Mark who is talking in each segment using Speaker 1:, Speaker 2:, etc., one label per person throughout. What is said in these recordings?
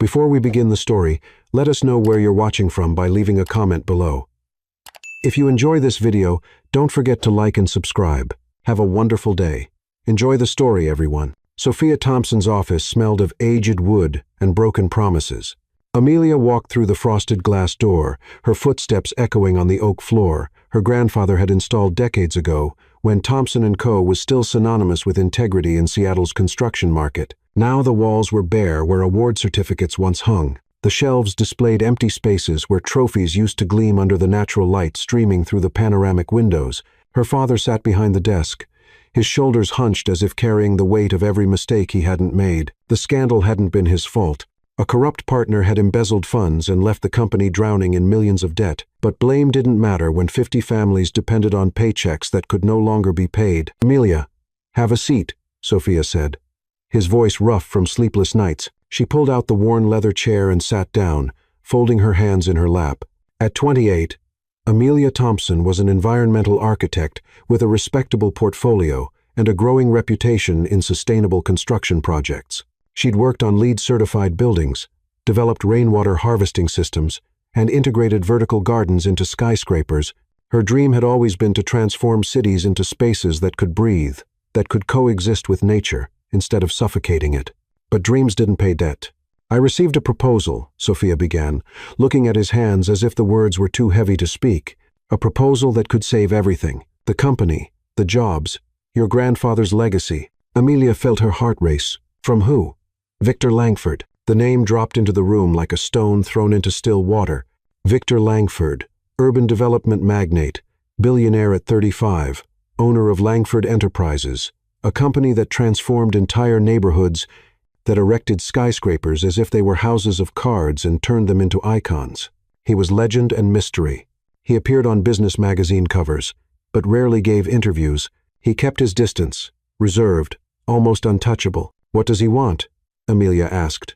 Speaker 1: Before we begin the story, let us know where you're watching from by leaving a comment below. If you enjoy this video, don't forget to like and subscribe. Have a wonderful day. Enjoy the story, everyone. Sophia Thompson's office smelled of aged wood and broken promises. Amelia walked through the frosted glass door, her footsteps echoing on the oak floor her grandfather had installed decades ago, when Thompson & Co. was still synonymous with integrity in Seattle's construction market. Now the walls were bare where award certificates once hung. The shelves displayed empty spaces where trophies used to gleam under the natural light streaming through the panoramic windows. Her father sat behind the desk, his shoulders hunched as if carrying the weight of every mistake he hadn't made. The scandal hadn't been his fault. A corrupt partner had embezzled funds and left the company drowning in millions of debt. But blame didn't matter when 50 families depended on paychecks that could no longer be paid. "Amelia, have a seat," Sophia said, his voice rough from sleepless nights. She pulled out the worn leather chair and sat down, folding her hands in her lap. At 28, Amelia Thompson was an environmental architect with a respectable portfolio and a growing reputation in sustainable construction projects. She'd worked on LEED-certified buildings, developed rainwater harvesting systems, and integrated vertical gardens into skyscrapers. Her dream had always been to transform cities into spaces that could breathe, that could coexist with nature, instead of suffocating it. But dreams didn't pay debt. "I received a proposal," Sophia began, looking at his hands as if the words were too heavy to speak. "A proposal that could save everything. The company, the jobs, your grandfather's legacy." Amelia felt her heart race. From who? Victor Langford. The name dropped into the room like a stone thrown into still water. Victor Langford, urban development magnate, billionaire at 35, owner of Langford Enterprises, a company that transformed entire neighborhoods, that erected skyscrapers as if they were houses of cards and turned them into icons. He was legend and mystery. He appeared on business magazine covers, but rarely gave interviews. He kept his distance, reserved, almost untouchable. "What does he want?" Amelia asked.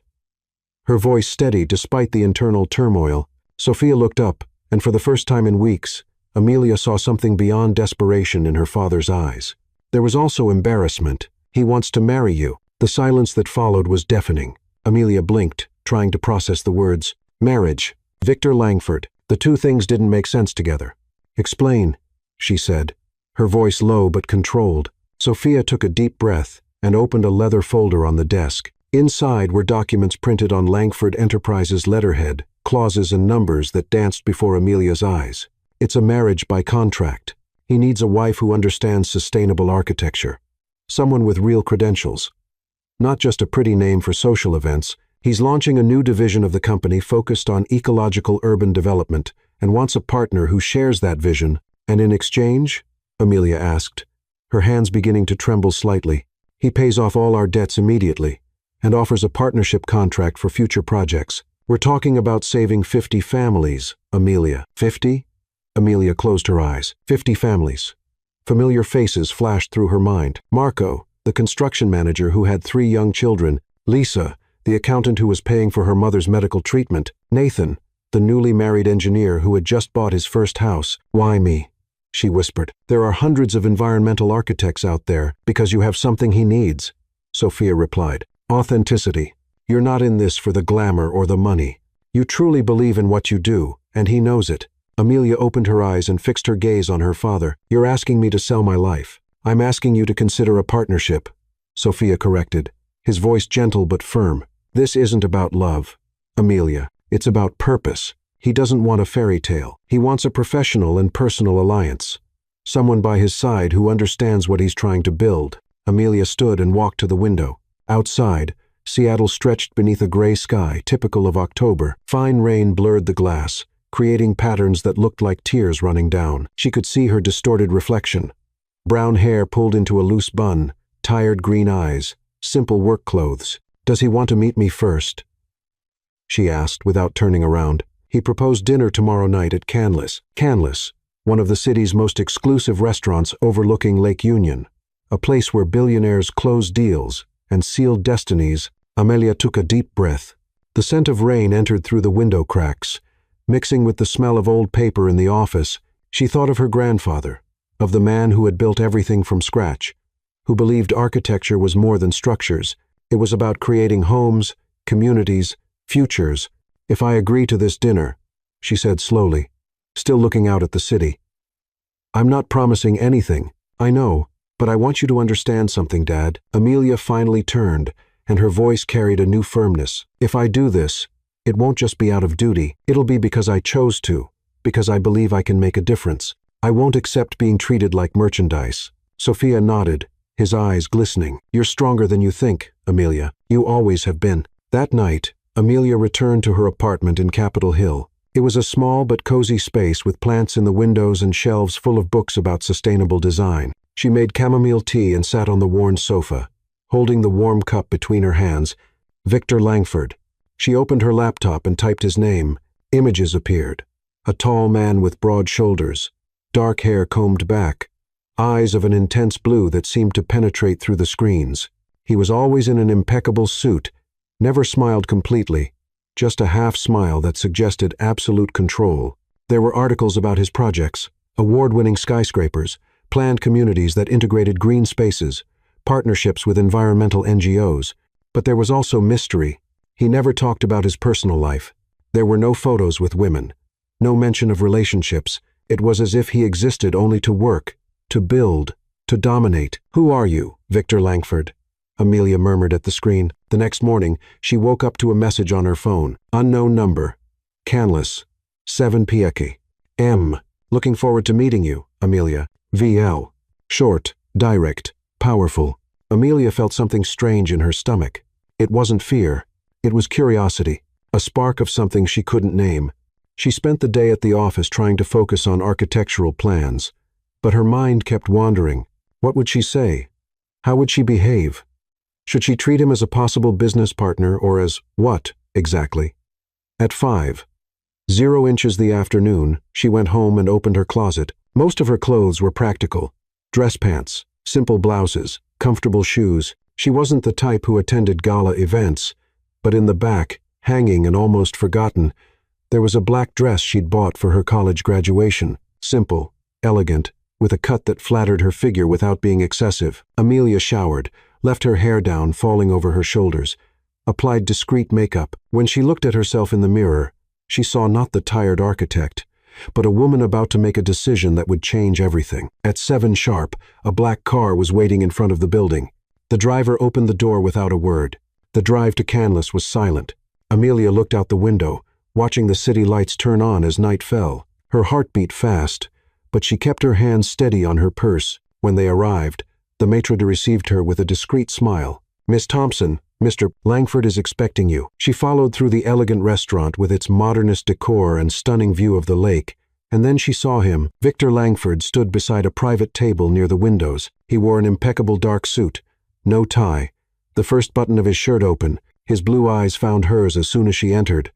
Speaker 1: Her voice steady despite the internal turmoil. Sophia looked up, and for the first time in weeks, Amelia saw something beyond desperation in her father's eyes. There was also embarrassment. "He wants to marry you." The silence that followed was deafening. Amelia blinked, trying to process the words. "Marriage. Victor Langford." The two things didn't make sense together. "Explain," she said, her voice low but controlled. Sophia took a deep breath and opened a leather folder on the desk. Inside were documents printed on Langford Enterprises letterhead, clauses and numbers that danced before Amelia's eyes. "It's a marriage by contract. He needs a wife who understands sustainable architecture. Someone with real credentials. Not just a pretty name for social events. He's launching a new division of the company focused on ecological urban development and wants a partner who shares that vision." "And in exchange?" Amelia asked, her hands beginning to tremble slightly. "He pays off all our debts immediately and offers a partnership contract for future projects. We're talking about saving 50 families, Amelia." 50? Amelia closed her eyes. 50 families. Familiar faces flashed through her mind. Marco, the construction manager who had 3 young children. Lisa, the accountant who was paying for her mother's medical treatment. Nathan, the newly married engineer who had just bought his first house. "Why me?" she whispered. "There are hundreds of environmental architects out there because you have something he needs," Sophia replied. "Authenticity. You're not in this for the glamour or the money. You truly believe in what you do, and he knows it." Amelia opened her eyes and fixed her gaze on her father. "You're asking me to sell my life." "I'm asking you to consider a partnership," Sophia corrected, his voice gentle but firm. "This isn't about love, Amelia. It's about purpose. He doesn't want a fairy tale. He wants a professional and personal alliance. Someone by his side who understands what he's trying to build." Amelia stood and walked to the window. Outside, Seattle stretched beneath a gray sky, typical of October. Fine rain blurred the glass, creating patterns that looked like tears running down. She could see her distorted reflection. Brown hair pulled into a loose bun, tired green eyes, simple work clothes. "Does he want to meet me first?" she asked without turning around. "He proposed dinner tomorrow night at Canlis." Canlis, one of the city's most exclusive restaurants overlooking Lake Union, a place where billionaires close deals and sealed destinies. Amelia took a deep breath. The scent of rain entered through the window cracks. Mixing with the smell of old paper in the office, she thought of her grandfather, of the man who had built everything from scratch, who believed architecture was more than structures. It was about creating homes, communities, Futures. If I agree to this dinner, she said slowly, still looking out at the city. I'm not promising anything, I know, but I want you to understand something, Dad. Amelia finally turned, and her voice carried a new firmness. If I do this, it won't just be out of duty. It'll be because I chose to, because I believe I can make a difference. I won't accept being treated like merchandise. Sophia nodded, his eyes glistening. You're stronger than you think, Amelia. You always have been. That night, Amelia returned to her apartment in Capitol Hill. It was a small but cozy space with plants in the windows and shelves full of books about sustainable design. She made chamomile tea and sat on the worn sofa, holding the warm cup between her hands. Victor Langford. She opened her laptop and typed his name. Images appeared. A tall man with broad shoulders, dark hair combed back, eyes of an intense blue that seemed to penetrate through the screens. He was always in an impeccable suit, never smiled completely, just a half-smile that suggested absolute control. There were articles about his projects, award-winning skyscrapers, planned communities that integrated green spaces, partnerships with environmental NGOs. But there was also mystery. He never talked about his personal life. There were no photos with women, no mention of relationships. It was as if he existed only to work, to build, to dominate. Who are you, Victor Langford? Amelia murmured at the screen. The next morning, she woke up to a message on her phone. Unknown number. Canlis. 7 p.m. M. Looking forward to meeting you, Amelia. VL. Short, direct, powerful. Amelia felt something strange in her stomach. It wasn't fear. It was curiosity, a spark of something she couldn't name. She spent the day at the office trying to focus on architectural plans, but her mind kept wandering. What would she say? How would she behave? Should she treat him as a possible business partner or as what, exactly? At 5:00 the afternoon, she went home and opened her closet. Most of her clothes were practical. Dress pants, simple blouses, comfortable shoes. She wasn't the type who attended gala events, but in the back, hanging and almost forgotten, there was a black dress she'd bought for her college graduation. Simple, elegant, with a cut that flattered her figure without being excessive. Amelia showered, left her hair down, falling over her shoulders, applied discreet makeup. When she looked at herself in the mirror, she saw not the tired architect, but a woman about to make a decision that would change everything. At 7 sharp, a black car was waiting in front of the building. The driver opened the door without a word. The drive to Canlis was silent. Amelia looked out the window, watching the city lights turn on as night fell. Her heart beat fast, but she kept her hand steady on her purse. When they arrived, the maitre d' received her with a discreet smile. Miss Thompson, Mr. Langford is expecting you. She followed through the elegant restaurant with its modernist decor and stunning view of the lake, and then she saw him. Victor Langford stood beside a private table near the windows. He wore an impeccable dark suit, no tie, the first button of his shirt open. His blue eyes found hers as soon as she entered,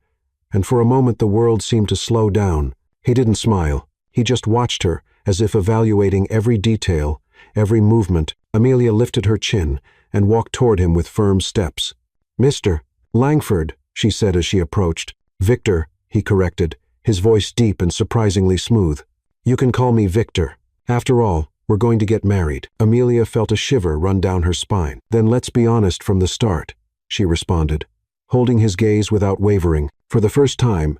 Speaker 1: and for a moment the world seemed to slow down. He didn't smile. He just watched her, as if evaluating every detail, every movement. Amelia lifted her chin and walked toward him with firm steps. Mr. Langford, she said as she approached. Victor, he corrected, his voice deep and surprisingly smooth. You can call me Victor. After all, we're going to get married. Amelia felt a shiver run down her spine. Then let's be honest from the start, she responded, holding his gaze without wavering. For the first time,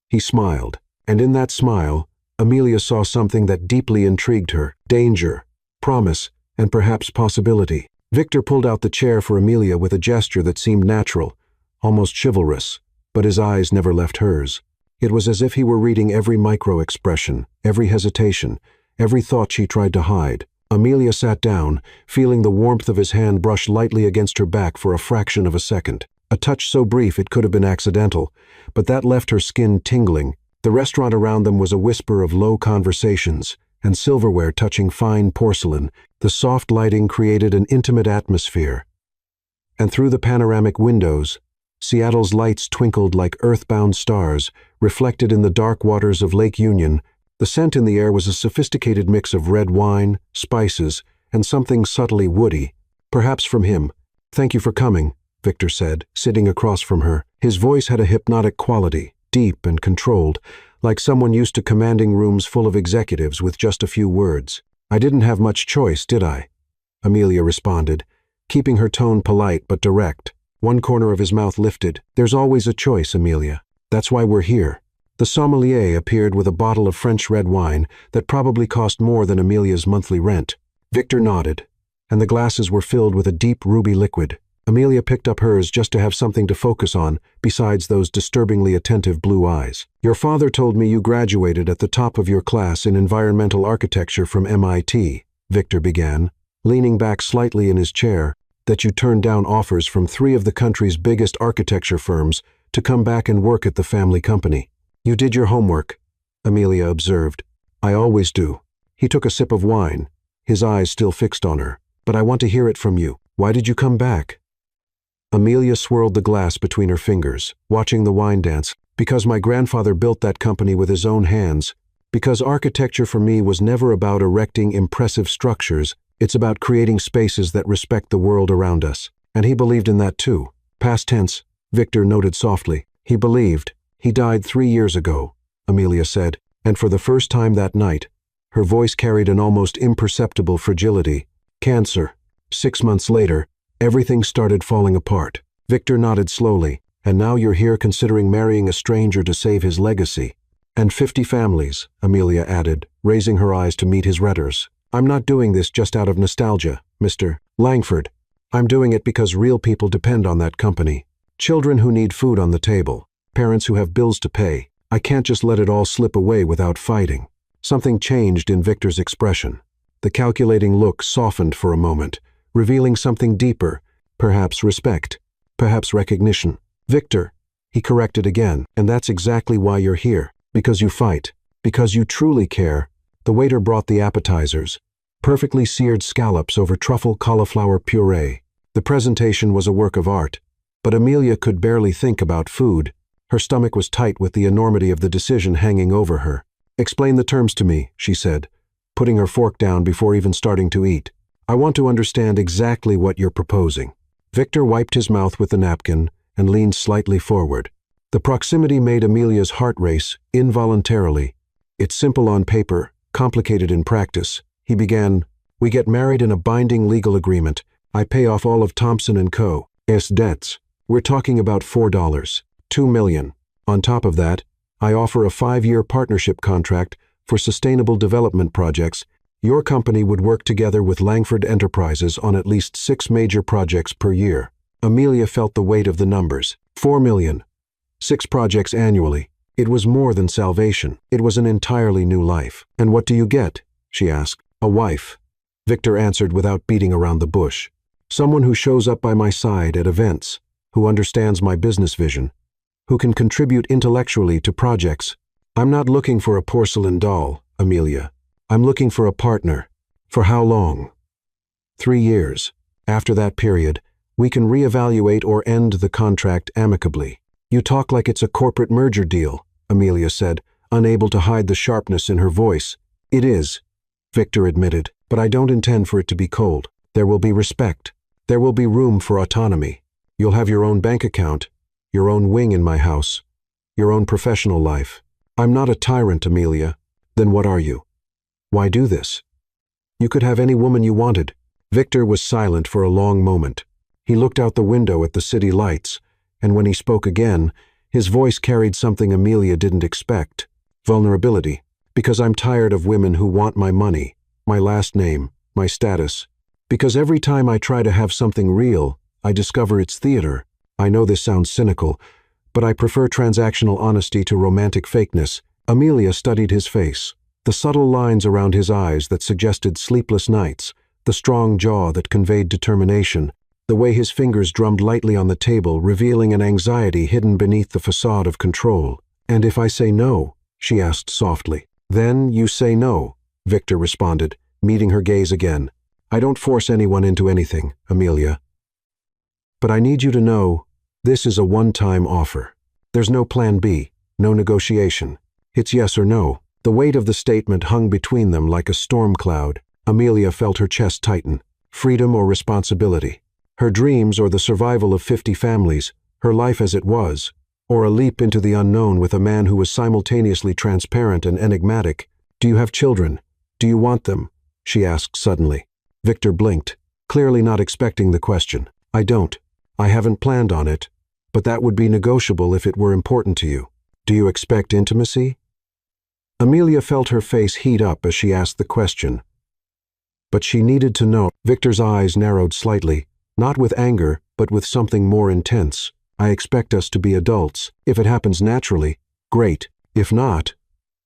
Speaker 1: he smiled, and in that smile, Amelia saw something that deeply intrigued her. Danger, promise, and perhaps possibility. Victor pulled out the chair for Amelia with a gesture that seemed natural, almost chivalrous, but his eyes never left hers. It was as if he were reading every micro-expression, every hesitation, every thought she tried to hide. Amelia sat down, feeling the warmth of his hand brush lightly against her back for a fraction of a second. A touch so brief it could have been accidental, but that left her skin tingling. The restaurant around them was a whisper of low conversations, and silverware touching fine porcelain. The soft lighting created an intimate atmosphere. And through the panoramic windows, Seattle's lights twinkled like earthbound stars, reflected in the dark waters of Lake Union. The scent in the air was a sophisticated mix of red wine, spices, and something subtly woody. Perhaps from him. Thank you for coming, Victor said, sitting across from her. His voice had a hypnotic quality, deep and controlled, like someone used to commanding rooms full of executives with just a few words. I didn't have much choice, did I? Amelia responded, keeping her tone polite but direct. One corner of his mouth lifted. There's always a choice, Amelia. That's why we're here. The sommelier appeared with a bottle of French red wine that probably cost more than Amelia's monthly rent. Victor nodded, and the glasses were filled with a deep ruby liquid. Amelia picked up hers just to have something to focus on, besides those disturbingly attentive blue eyes. Your father told me you graduated at the top of your class in environmental architecture from MIT, Victor began, leaning back slightly in his chair, that you turned down offers from 3 of the country's biggest architecture firms to come back and work at the family company. You did your homework, Amelia observed. I always do. He took a sip of wine, his eyes still fixed on her. But I want to hear it from you. Why did you come back? Amelia swirled the glass between her fingers, watching the wine dance. Because my grandfather built that company with his own hands. Because architecture for me was never about erecting impressive structures. It's about creating spaces that respect the world around us. And he believed in that too. Past tense, Victor noted softly. He believed. He died 3 years ago, Amelia said, and for the first time that night, her voice carried an almost imperceptible fragility. Cancer. 6 months later, everything started falling apart. Victor nodded slowly. And now you're here considering marrying a stranger to save his legacy. And 50 families, Amelia added, raising her eyes to meet his redders. I'm not doing this just out of nostalgia, Mr. Langford. I'm doing it because real people depend on that company. Children who need food on the table. Parents who have bills to pay. I can't just let it all slip away without fighting. Something changed in Victor's expression. The calculating look softened for a moment, revealing something deeper, perhaps respect, perhaps recognition. Victor, he corrected again, and that's exactly why you're here. Because you fight. Because you truly care. The waiter brought the appetizers. Perfectly seared scallops over truffle cauliflower puree. The presentation was a work of art. But Amelia could barely think about food. Her stomach was tight with the enormity of the decision hanging over her. Explain the terms to me, she said, putting her fork down before even starting to eat. I want to understand exactly what you're proposing. Victor wiped his mouth with the napkin and leaned slightly forward. The proximity made Amelia's heart race, involuntarily. It's simple on paper, complicated in practice. He began, we get married in a binding legal agreement. I pay off all of Thompson & Co.'s debts. We're talking about $4, $2 million. On top of that, I offer a 5-year partnership contract for sustainable development projects. Your company would work together with Langford Enterprises on at least 6 major projects per year. Amelia felt the weight of the numbers. $4 million. 6 projects annually. It was more than salvation. It was an entirely new life. And what do you get? She asked. A wife. Victor answered without beating around the bush. Someone who shows up by my side at events, who understands my business vision, who can contribute intellectually to projects. I'm not looking for a porcelain doll, Amelia. I'm looking for a partner. For how long? 3 years. After that period, we can reevaluate or end the contract amicably. You talk like it's a corporate merger deal, Amelia said, unable to hide the sharpness in her voice. It is, Victor admitted, but I don't intend for it to be cold. There will be respect. There will be room for autonomy. You'll have your own bank account, your own wing in my house, your own professional life. I'm not a tyrant, Amelia. Then what are you? Why do this? You could have any woman you wanted. Victor was silent for a long moment. He looked out the window at the city lights, and when he spoke again, his voice carried something Amelia didn't expect. Vulnerability. Because I'm tired of women who want my money, my last name, my status. Because every time I try to have something real, I discover it's theater. I know this sounds cynical, but I prefer transactional honesty to romantic fakeness. Amelia studied his face. The subtle lines around his eyes that suggested sleepless nights, the strong jaw that conveyed determination, the way his fingers drummed lightly on the table, revealing an anxiety hidden beneath the facade of control. And if I say no? She asked softly. Then you say no, Victor responded, meeting her gaze again. I don't force anyone into anything, Amelia. But I need you to know, this is a one-time offer. There's no plan B, no negotiation. It's yes or no. The weight of the statement hung between them like a storm cloud. Amelia felt her chest tighten. Freedom or responsibility? Her dreams or the survival of 50 families, her life as it was, or a leap into the unknown with a man who was simultaneously transparent and enigmatic. Do you have children? Do you want them? She asked suddenly. Victor blinked, clearly not expecting the question. I don't. I haven't planned on it, but that would be negotiable if it were important to you. Do you expect intimacy? Amelia felt her face heat up as she asked the question. But she needed to know. Victor's eyes narrowed slightly, not with anger, but with something more intense. I expect us to be adults. If it happens naturally, great. If not,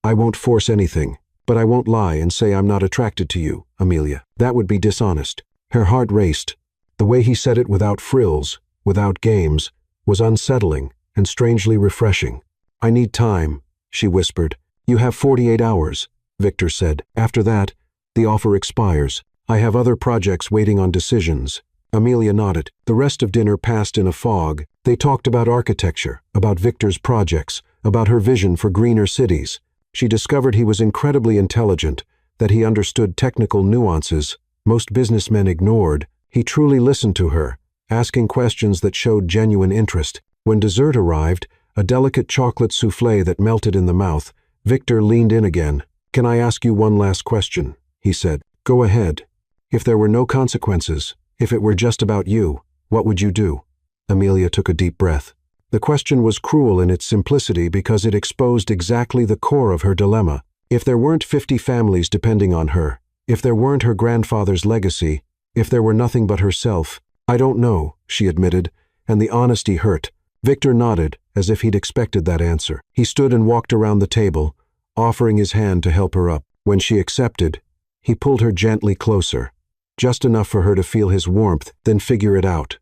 Speaker 1: I won't force anything. But I won't lie and say I'm not attracted to you, Amelia. That would be dishonest. Her heart raced. The way he said it without frills, without games, was unsettling and strangely refreshing. I need time, she whispered. You have 48 hours, Victor said. After that, the offer expires. I have other projects waiting on decisions. Amelia nodded. The rest of dinner passed in a fog. They talked about architecture, about Victor's projects, about her vision for greener cities. She discovered he was incredibly intelligent, that he understood technical nuances most businessmen ignored. He truly listened to her, asking questions that showed genuine interest. When dessert arrived, a delicate chocolate soufflé that melted in the mouth, Victor leaned in again. Can I ask you one last question? He said. Go ahead. If there were no consequences, if it were just about you, what would you do? Amelia took a deep breath. The question was cruel in its simplicity because it exposed exactly the core of her dilemma. If there weren't 50 families depending on her, if there weren't her grandfather's legacy, if there were nothing but herself, I don't know, she admitted, and the honesty hurt. Victor nodded, as if he'd expected that answer. He stood and walked around the table, offering his hand to help her up. When she accepted, he pulled her gently closer, just enough for her to feel his warmth, then figure it out,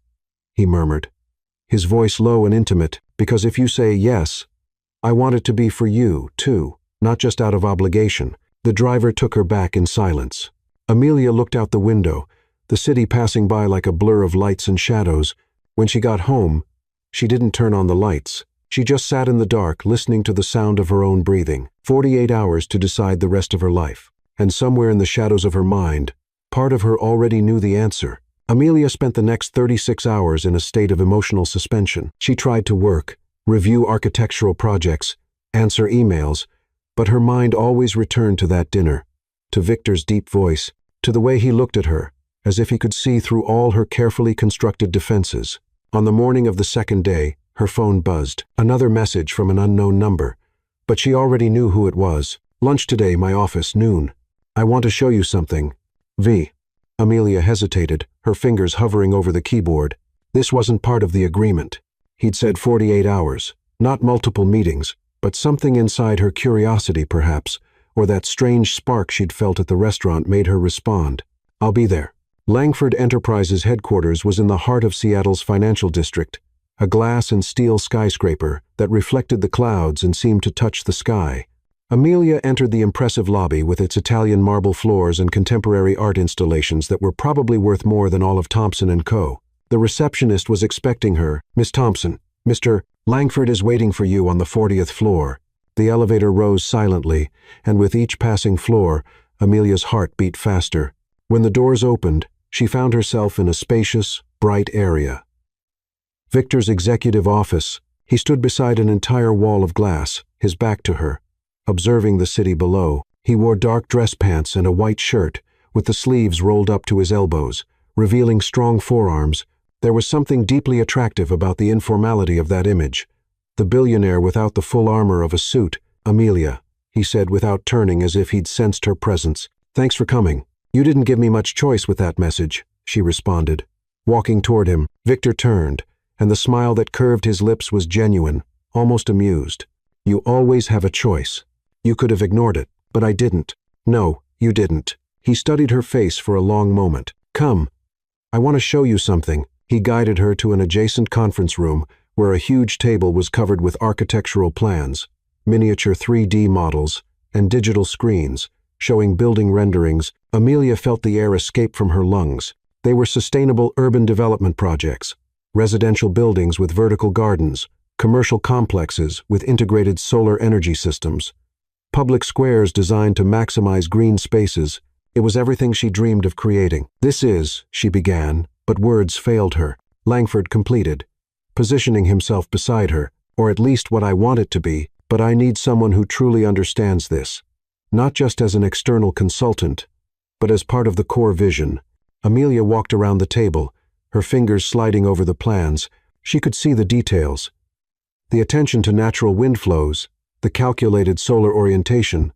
Speaker 1: he murmured, his voice low and intimate, because if you say yes, I want it to be for you, too, not just out of obligation. The driver took her back in silence. Amelia looked out the window, the city passing by like a blur of lights and shadows. When she got home, she didn't turn on the lights. She just sat in the dark, listening to the sound of her own breathing. 48 hours to decide the rest of her life. And somewhere in the shadows of her mind, part of her already knew the answer. Amelia spent the next 36 hours in a state of emotional suspension. She tried to work, review architectural projects, answer emails, but her mind always returned to that dinner, to Victor's deep voice, to the way he looked at her, as if he could see through all her carefully constructed defenses. On the morning of the second day, her phone buzzed. Another message from an unknown number, but she already knew who it was. Lunch today, my office, noon. I want to show you something. V. Amelia hesitated, her fingers hovering over the keyboard. This wasn't part of the agreement. He'd said 48 hours, not multiple meetings, but something inside her curiosity, perhaps, or that strange spark she'd felt at the restaurant made her respond. I'll be there. Langford Enterprises headquarters was in the heart of Seattle's financial district, a glass and steel skyscraper that reflected the clouds and seemed to touch the sky. Amelia entered the impressive lobby with its Italian marble floors and contemporary art installations that were probably worth more than all of Thompson & Co. The receptionist was expecting her. Miss Thompson, Mr. Langford is waiting for you on the 40th floor. The elevator rose silently, and with each passing floor, Amelia's heart beat faster. When the doors opened, she found herself in a spacious, bright area. Victor's executive office. He stood beside an entire wall of glass, his back to her, observing the city below. He wore dark dress pants and a white shirt, with the sleeves rolled up to his elbows, revealing strong forearms. There was something deeply attractive about the informality of that image. The billionaire without the full armor of a suit. Amelia, he said without turning, as if he'd sensed her presence. Thanks for coming. You didn't give me much choice with that message, she responded. Walking toward him, Victor turned, and the smile that curved his lips was genuine, almost amused. You always have a choice. You could have ignored it, but I didn't. No, you didn't. He studied her face for a long moment. Come. I want to show you something. He guided her to an adjacent conference room where a huge table was covered with architectural plans, miniature 3D models, and digital screens, showing building renderings. Amelia felt the air escape from her lungs. They were sustainable urban development projects, residential buildings with vertical gardens, commercial complexes with integrated solar energy systems, public squares designed to maximize green spaces. It was everything she dreamed of creating. This is, she began, but words failed her. Langford completed, positioning himself beside her, or at least what I want it to be, but I need someone who truly understands this, not just as an external consultant, but as part of the core vision. Amelia walked around the table, her fingers sliding over the plans. She could see the details. The attention to natural wind flows, the calculated solar orientation,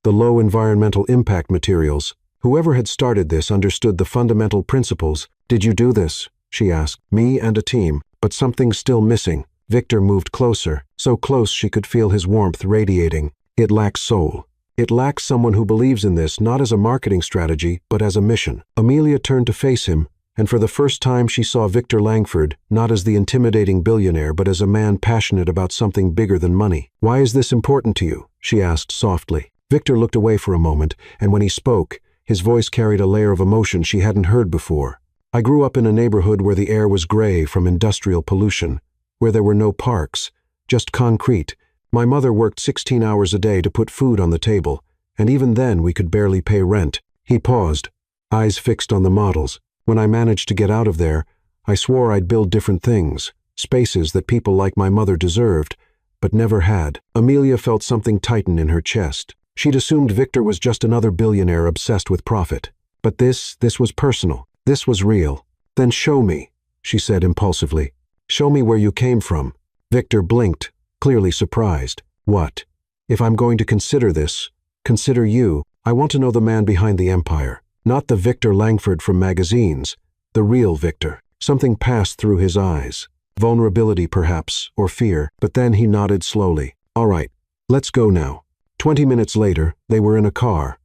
Speaker 1: the low environmental impact materials. Whoever had started this understood the fundamental principles. "Did you do this?" she asked. "Me and a team, but something's still missing." Victor moved closer, so close she could feel his warmth radiating. "It lacks soul. It lacks someone who believes in this not as a marketing strategy, but as a mission." Amelia turned to face him, and for the first time she saw Victor Langford not as the intimidating billionaire, but as a man passionate about something bigger than money. "Why is this important to you?" she asked softly. Victor looked away for a moment, and when he spoke, his voice carried a layer of emotion she hadn't heard before. "I grew up in a neighborhood where the air was gray from industrial pollution, where there were no parks, just concrete. My mother worked 16 hours a day to put food on the table, and even then we could barely pay rent." He paused, eyes fixed on the models. "When I managed to get out of there, I swore I'd build different things, spaces that people like my mother deserved, but never had." Amelia felt something tighten in her chest. She'd assumed Victor was just another billionaire obsessed with profit. But this was personal. This was real. "Then show me," she said impulsively. "Show me where you came from." Victor blinked, clearly surprised. "What? If I'm going to consider this, consider you. I want to know the man behind the empire. Not the Victor Langford from magazines. The real Victor." Something passed through his eyes. Vulnerability, perhaps, or fear. But then he nodded slowly. "All right, let's go now." 20 minutes later, they were in a car.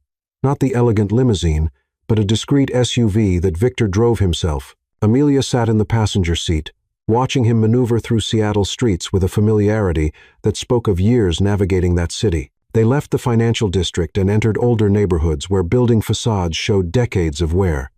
Speaker 1: Not the elegant limousine, but a discreet SUV that Victor drove himself. Amelia sat in the passenger seat, watching him maneuver through Seattle streets with a familiarity that spoke of years navigating that city. They left the financial district and entered older neighborhoods where building facades showed decades of wear,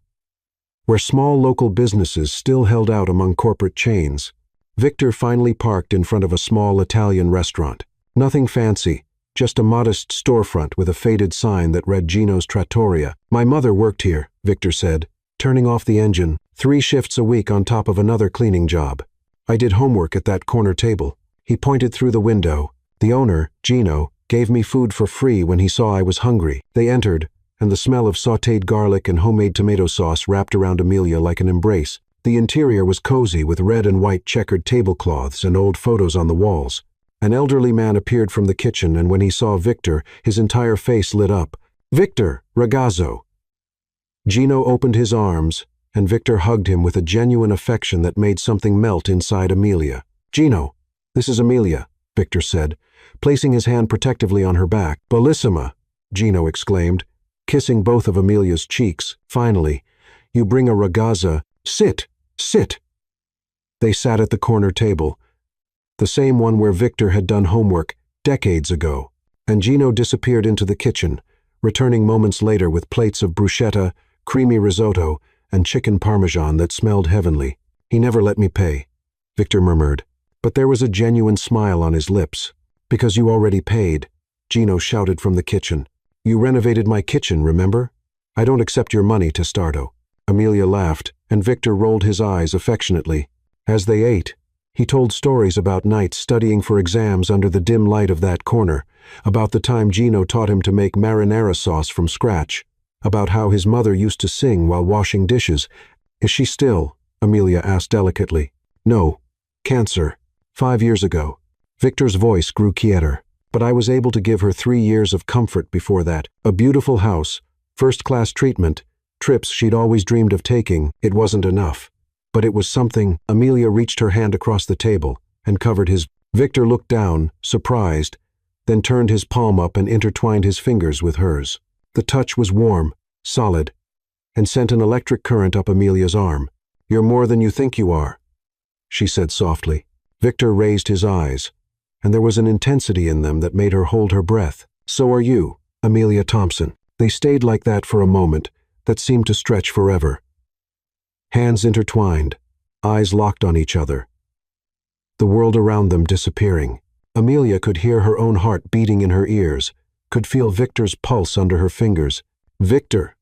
Speaker 1: where small local businesses still held out among corporate chains. Victor finally parked in front of a small Italian restaurant. Nothing fancy, just a modest storefront with a faded sign that read Gino's Trattoria. "My mother worked here," Victor said, turning off the engine, 3 shifts a week on top of another cleaning job. "I did homework at that corner table." He pointed through the window. "The owner, Gino, gave me food for free when he saw I was hungry." They entered, and the smell of sautéed garlic and homemade tomato sauce wrapped around Amelia like an embrace. The interior was cozy with red and white checkered tablecloths and old photos on the walls. An elderly man appeared from the kitchen, and when he saw Victor, his entire face lit up. "Victor, ragazzo." Gino opened his arms, and Victor hugged him with a genuine affection that made something melt inside Amelia. "Gino, this is Amelia," Victor said, placing his hand protectively on her back. "Bellissima," Gino exclaimed, kissing both of Amelia's cheeks. "Finally, you bring a ragazza. Sit, sit." They sat at the corner table, the same one where Victor had done homework decades ago, and Gino disappeared into the kitchen, returning moments later with plates of bruschetta, creamy risotto, and chicken parmesan that smelled heavenly. "He never let me pay," Victor murmured, but there was a genuine smile on his lips. "Because you already paid," Gino shouted from the kitchen. "You renovated my kitchen, remember? I don't accept your money, Testardo." Amelia laughed, and Victor rolled his eyes affectionately. As they ate, he told stories about nights studying for exams under the dim light of that corner, about the time Gino taught him to make marinara sauce from scratch, about how his mother used to sing while washing dishes. "Is she still?" Amelia asked delicately. "No. Cancer. 5 years ago." Victor's voice grew quieter. "But I was able to give her 3 years of comfort before that. A beautiful house, first-class treatment, trips she'd always dreamed of taking. It wasn't enough. But it was something." Amelia reached her hand across the table and covered his. Victor looked down, surprised, then turned his palm up and intertwined his fingers with hers. The touch was warm, solid, and sent an electric current up Amelia's arm. "You're more than you think you are," she said softly. Victor raised his eyes, and there was an intensity in them that made her hold her breath. "So are you, Amelia Thompson." They stayed like that for a moment that seemed to stretch forever. Hands intertwined, eyes locked on each other, the world around them disappearing. Amelia could hear her own heart beating in her ears, could feel Victor's pulse under her fingers. "Victor."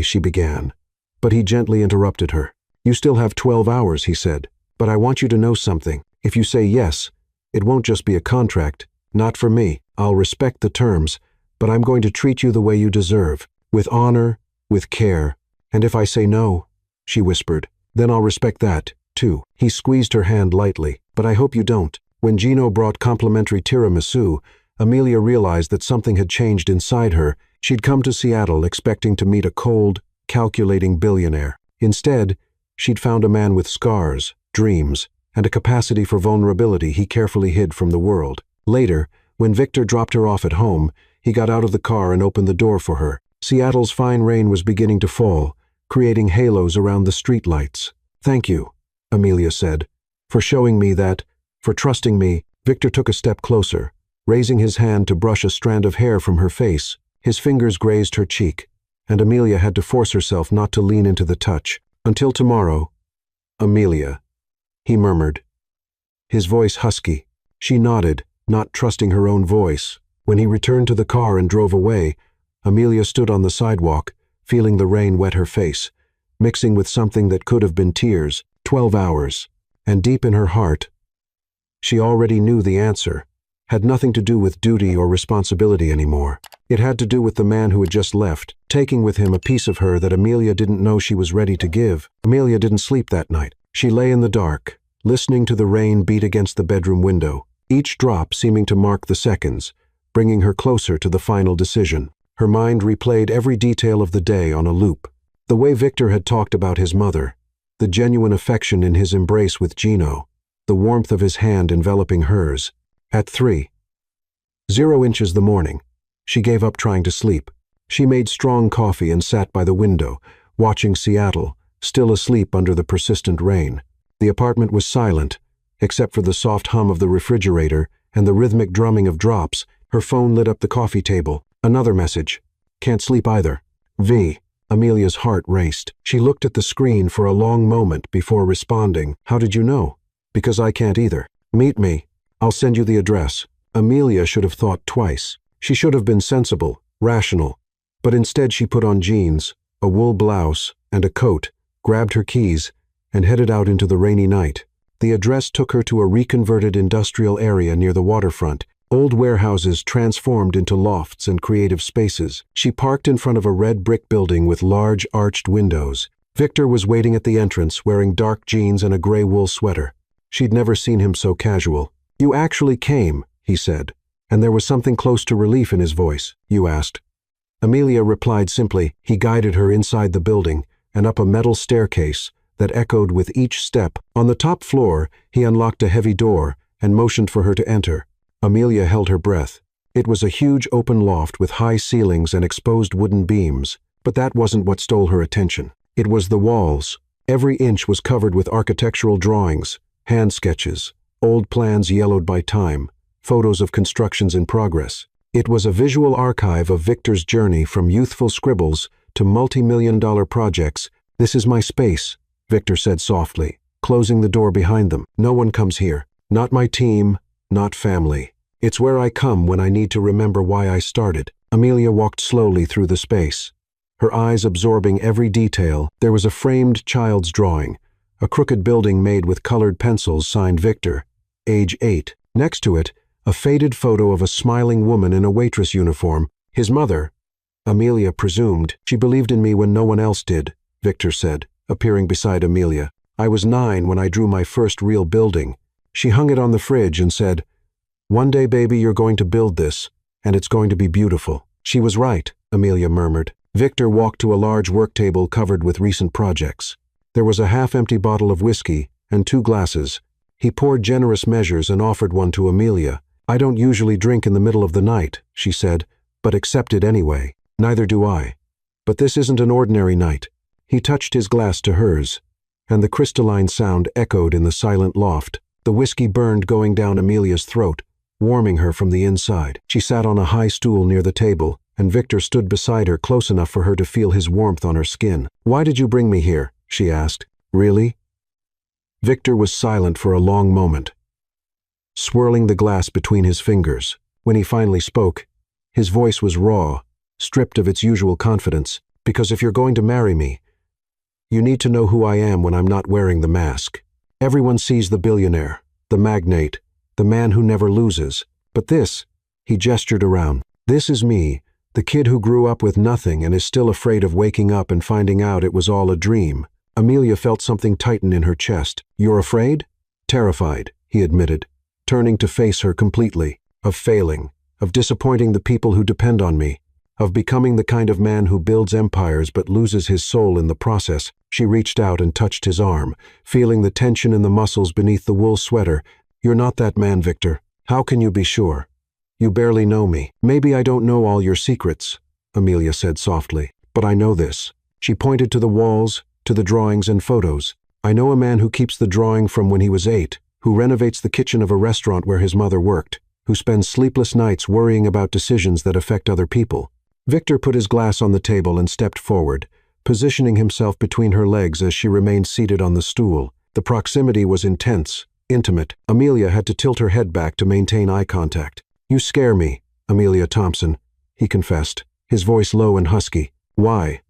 Speaker 1: She began, but he gently interrupted her. "You still have 12 hours, he said, "but I want you to know something. If you say yes, it won't just be a contract. Not for me. I'll respect the terms, but I'm going to treat you the way you deserve, with honor, with care. And if I say no," she whispered, Then I'll respect that, too. He squeezed her hand lightly. But I hope you don't. When Gino brought complimentary tiramisu, Amelia realized that something had changed inside her. She'd come to Seattle expecting to meet a cold, calculating billionaire. Instead, she'd found a man with scars, dreams, and a capacity for vulnerability he carefully hid from the world. Later, when Victor dropped her off at home, he got out of the car and opened the door for her. Seattle's fine rain was beginning to fall, creating halos around the streetlights. "Thank you," Amelia said, "for showing me that, for trusting me." Victor took a step closer, raising his hand to brush a strand of hair from her face. His fingers grazed her cheek, and Amelia had to force herself not to lean into the touch. "Until tomorrow, Amelia," he murmured, his voice husky. She nodded, not trusting her own voice. When he returned to the car and drove away, Amelia stood on the sidewalk, feeling the rain wet her face, mixing with something that could have been tears. 12 hours. And deep in her heart, she already knew the answer. Had nothing to do with duty or responsibility anymore. It had to do with the man who had just left, taking with him a piece of her that Amelia didn't know she was ready to give. Amelia didn't sleep that night. She lay in the dark, listening to the rain beat against the bedroom window, each drop seeming to mark the seconds, bringing her closer to the final decision. Her mind replayed every detail of the day on a loop. The way Victor had talked about his mother, the genuine affection in his embrace with Gino, the warmth of his hand enveloping hers. At 3:00 the morning, she gave up trying to sleep. She made strong coffee and sat by the window, watching Seattle, still asleep under the persistent rain. The apartment was silent, except for the soft hum of the refrigerator and the rhythmic drumming of drops. Her phone lit up the coffee table. Another message. "Can't sleep either. V." Amelia's heart raced. She looked at the screen for a long moment before responding. "How did you know?" "Because I can't either." "Meet me. I'll send you the address." Amelia should have thought twice. She should have been sensible, rational. But instead she put on jeans, a wool blouse, and a coat, grabbed her keys, and headed out into the rainy night. The address took her to a reconverted industrial area near the waterfront. Old warehouses transformed into lofts and creative spaces. She parked in front of a red brick building with large arched windows. Victor was waiting at the entrance, wearing dark jeans and a gray wool sweater. She'd never seen him so casual. "You actually came," he said, and there was something close to relief in his voice. "You asked." Amelia replied simply. He guided her inside the building and up a metal staircase that echoed with each step. On the top floor, he unlocked a heavy door and motioned for her to enter. Amelia held her breath. It was a huge open loft with high ceilings and exposed wooden beams, but that wasn't what stole her attention. It was the walls. Every inch was covered with architectural drawings, hand sketches, old plans yellowed by time, photos of constructions in progress. It was a visual archive of Victor's journey from youthful scribbles to multi-million-dollar projects. "This is my space," Victor said softly, closing the door behind them. "No one comes here. Not my team, not family. It's where I come when I need to remember why I started." Amelia walked slowly through the space, her eyes absorbing every detail. There was a framed child's drawing, a crooked building made with colored pencils signed Victor, age 8. Next to it, a faded photo of a smiling woman in a waitress uniform. His mother, Amelia presumed. "She believed in me when no one else did," Victor said, appearing beside Amelia. "I was 9 when I drew my first real building. She hung it on the fridge and said, 'One day, baby, you're going to build this, and it's going to be beautiful.'" "She was right," Amelia murmured. Victor walked to a large work table covered with recent projects. There was a half-empty bottle of whiskey and 2 glasses. He poured generous measures and offered one to Amelia. "I don't usually drink in the middle of the night," she said, "but accept it anyway." "Neither do I. But this isn't an ordinary night." He touched his glass to hers, and the crystalline sound echoed in the silent loft. The whiskey burned going down Amelia's throat, warming her from the inside. She sat on a high stool near the table, and Victor stood beside her close enough for her to feel his warmth on her skin. "Why did you bring me here?" she asked. "Really?" Victor was silent for a long moment, swirling the glass between his fingers. When he finally spoke, his voice was raw, stripped of its usual confidence. "Because if you're going to marry me, you need to know who I am when I'm not wearing the mask. Everyone sees the billionaire, the magnate, the man who never loses. But this," he gestured around, "this is me, the kid who grew up with nothing and is still afraid of waking up and finding out it was all a dream. Amelia felt something tighten in her chest. "You're afraid?" "Terrified," he admitted, turning to face her completely. "Of failing, of disappointing the people who depend on me, of becoming the kind of man who builds empires but loses his soul in the process." She reached out and touched his arm, feeling the tension in the muscles beneath the wool sweater. "You're not that man, Victor. How can you be sure? You barely know me." "Maybe I don't know all your secrets," Amelia said softly, "but I know this." She pointed to the walls, to the drawings and photos. "I know a man who keeps the drawing from when he was 8, who renovates the kitchen of a restaurant where his mother worked, who spends sleepless nights worrying about decisions that affect other people." Victor put his glass on the table and stepped forward, positioning himself between her legs as she remained seated on the stool. The proximity was intense, intimate. Amelia had to tilt her head back to maintain eye contact. "You scare me, Amelia Thompson," he confessed, his voice low and husky. "Why?"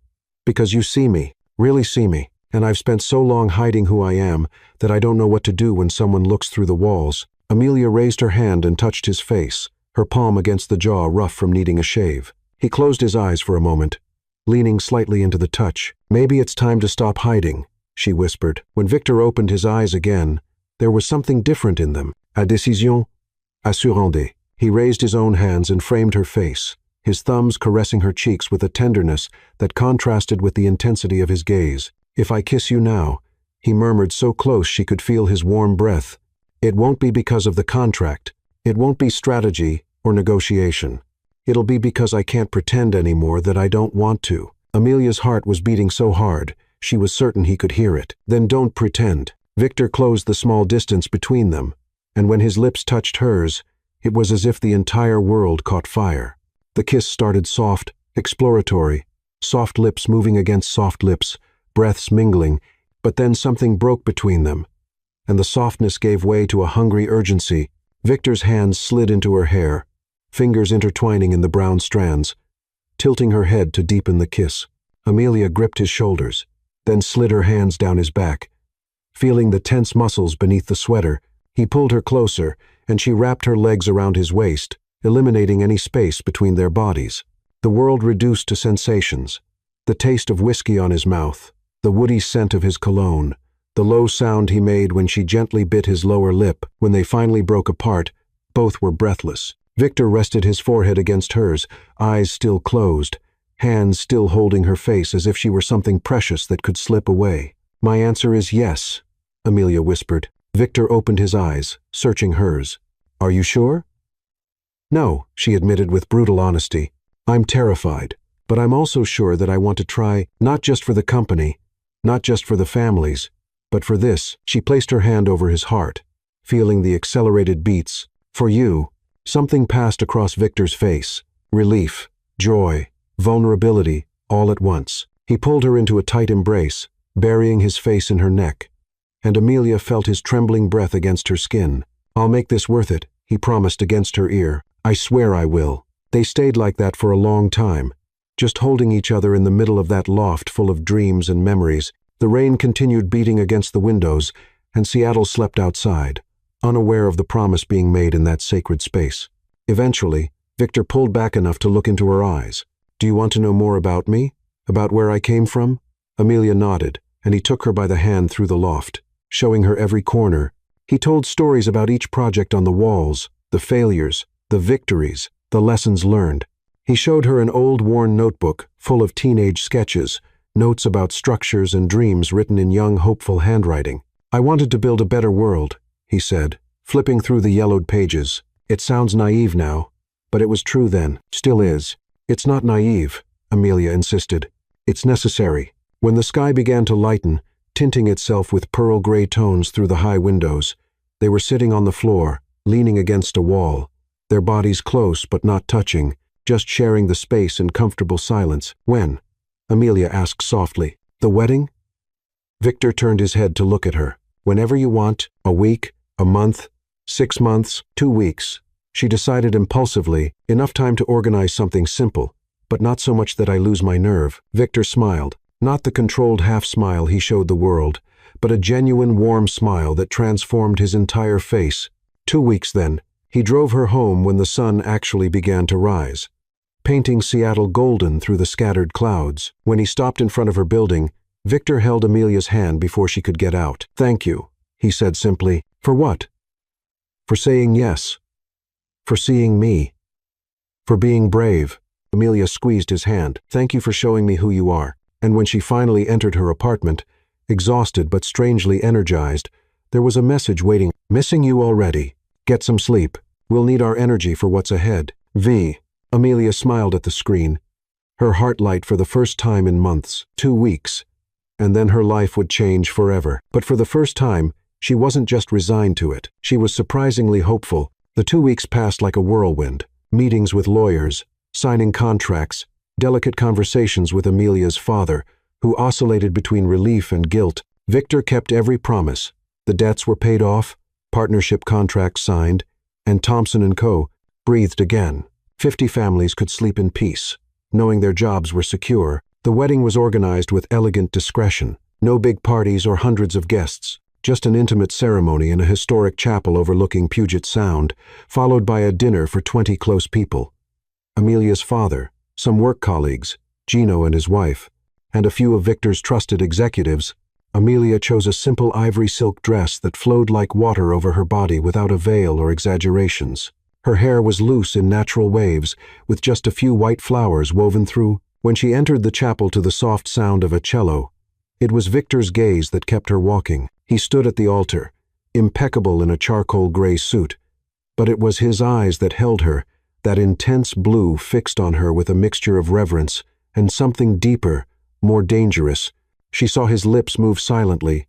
Speaker 1: "Because you see me, really see me, and I've spent so long hiding who I am that I don't know what to do when someone looks through the walls." Amelia raised her hand and touched his face, her palm against the jaw rough from needing a shave. He closed his eyes for a moment, leaning slightly into the touch. "Maybe it's time to stop hiding," she whispered. When Victor opened his eyes again, there was something different in them. "A décision assurante." He raised his own hands and framed her face, his thumbs caressing her cheeks with a tenderness that contrasted with the intensity of his gaze. "If I kiss you now," he murmured so close she could feel his warm breath, "it won't be because of the contract. It won't be strategy or negotiation. It'll be because I can't pretend anymore that I don't want to." Amelia's heart was beating so hard, she was certain he could hear it. "Then don't pretend." Victor closed the small distance between them, and when his lips touched hers, it was as if the entire world caught fire. The kiss started soft, exploratory, soft lips moving against soft lips, breaths mingling, but then something broke between them, and the softness gave way to a hungry urgency. Victor's hands slid into her hair, fingers intertwining in the brown strands, tilting her head to deepen the kiss. Amelia gripped his shoulders, then slid her hands down his back. Feeling the tense muscles beneath the sweater, he pulled her closer, and she wrapped her legs around his waist, eliminating any space between their bodies. The world reduced to sensations: the taste of whiskey on his mouth, the woody scent of his cologne, the low sound he made when she gently bit his lower lip. When they finally broke apart, both were breathless. Victor rested his forehead against hers, eyes still closed, hands still holding her face as if she were something precious that could slip away. "My answer is yes," Amelia whispered. Victor opened his eyes, searching hers. "Are you sure?" "No," she admitted with brutal honesty. "I'm terrified, but I'm also sure that I want to try, not just for the company, not just for the families, but for this." She placed her hand over his heart, feeling the accelerated beats. "For you." Something passed across Victor's face: relief, joy, vulnerability, all at once. He pulled her into a tight embrace, burying his face in her neck, and Amelia felt his trembling breath against her skin. "I'll make this worth it," he promised against her ear. "I swear I will." They stayed like that for a long time, just holding each other in the middle of that loft full of dreams and memories. The rain continued beating against the windows, and Seattle slept outside, unaware of the promise being made in that sacred space. Eventually, Victor pulled back enough to look into her eyes. "Do you want to know more about me? About where I came from?" Amelia nodded, and he took her by the hand through the loft, showing her every corner. He told stories about each project on the walls, the failures, the victories, the lessons learned. He showed her an old worn notebook full of teenage sketches, notes about structures and dreams written in young, hopeful handwriting. "I wanted to build a better world," he said, flipping through the yellowed pages. "It sounds naive now, but it was true then, still is." "It's not naive," Amelia insisted. "It's necessary." When the sky began to lighten, tinting itself with pearl gray tones through the high windows, they were sitting on the floor, leaning against a wall, their bodies close but not touching, just sharing the space in comfortable silence. "When?" Amelia asked softly. "The wedding?" Victor turned his head to look at her. "Whenever you want, a week, a month, 6 months, 2 weeks. She decided impulsively, enough time to organize something simple, but not so much that I lose my nerve. Victor smiled, not the controlled half-smile he showed the world, but a genuine warm smile that transformed his entire face. 2 weeks then. He drove her home when the sun actually began to rise, painting Seattle golden through the scattered clouds. When he stopped in front of her building, Victor held Amelia's hand before she could get out. "Thank you," he said simply. "For what?" "For saying yes. For seeing me. For being brave." Amelia squeezed his hand. "Thank you for showing me who you are." And when she finally entered her apartment, exhausted but strangely energized, there was a message waiting. "Missing you already. Get some sleep. We'll need our energy for what's ahead. V." Amelia smiled at the screen, her heart light for the first time in months. 2 weeks. And then her life would change forever. But for the first time, she wasn't just resigned to it. She was surprisingly hopeful. The 2 weeks passed like a whirlwind. Meetings with lawyers, signing contracts, delicate conversations with Amelia's father, who oscillated between relief and guilt. Victor kept every promise. The debts were paid off, partnership contracts signed, and Thompson & Co. breathed again. 50 families could sleep in peace, knowing their jobs were secure. The wedding was organized with elegant discretion. No big parties or hundreds of guests, just an intimate ceremony in a historic chapel overlooking Puget Sound, followed by a dinner for 20 close people. Amelia's father, some work colleagues, Gino and his wife, and a few of Victor's trusted executives. Amelia chose a simple ivory silk dress that flowed like water over her body without a veil or exaggerations. Her hair was loose in natural waves, with just a few white flowers woven through. When she entered the chapel to the soft sound of a cello, it was Victor's gaze that kept her walking. He stood at the altar, impeccable in a charcoal gray suit, but it was his eyes that held her, that intense blue fixed on her with a mixture of reverence and something deeper, more dangerous. She saw his lips move silently,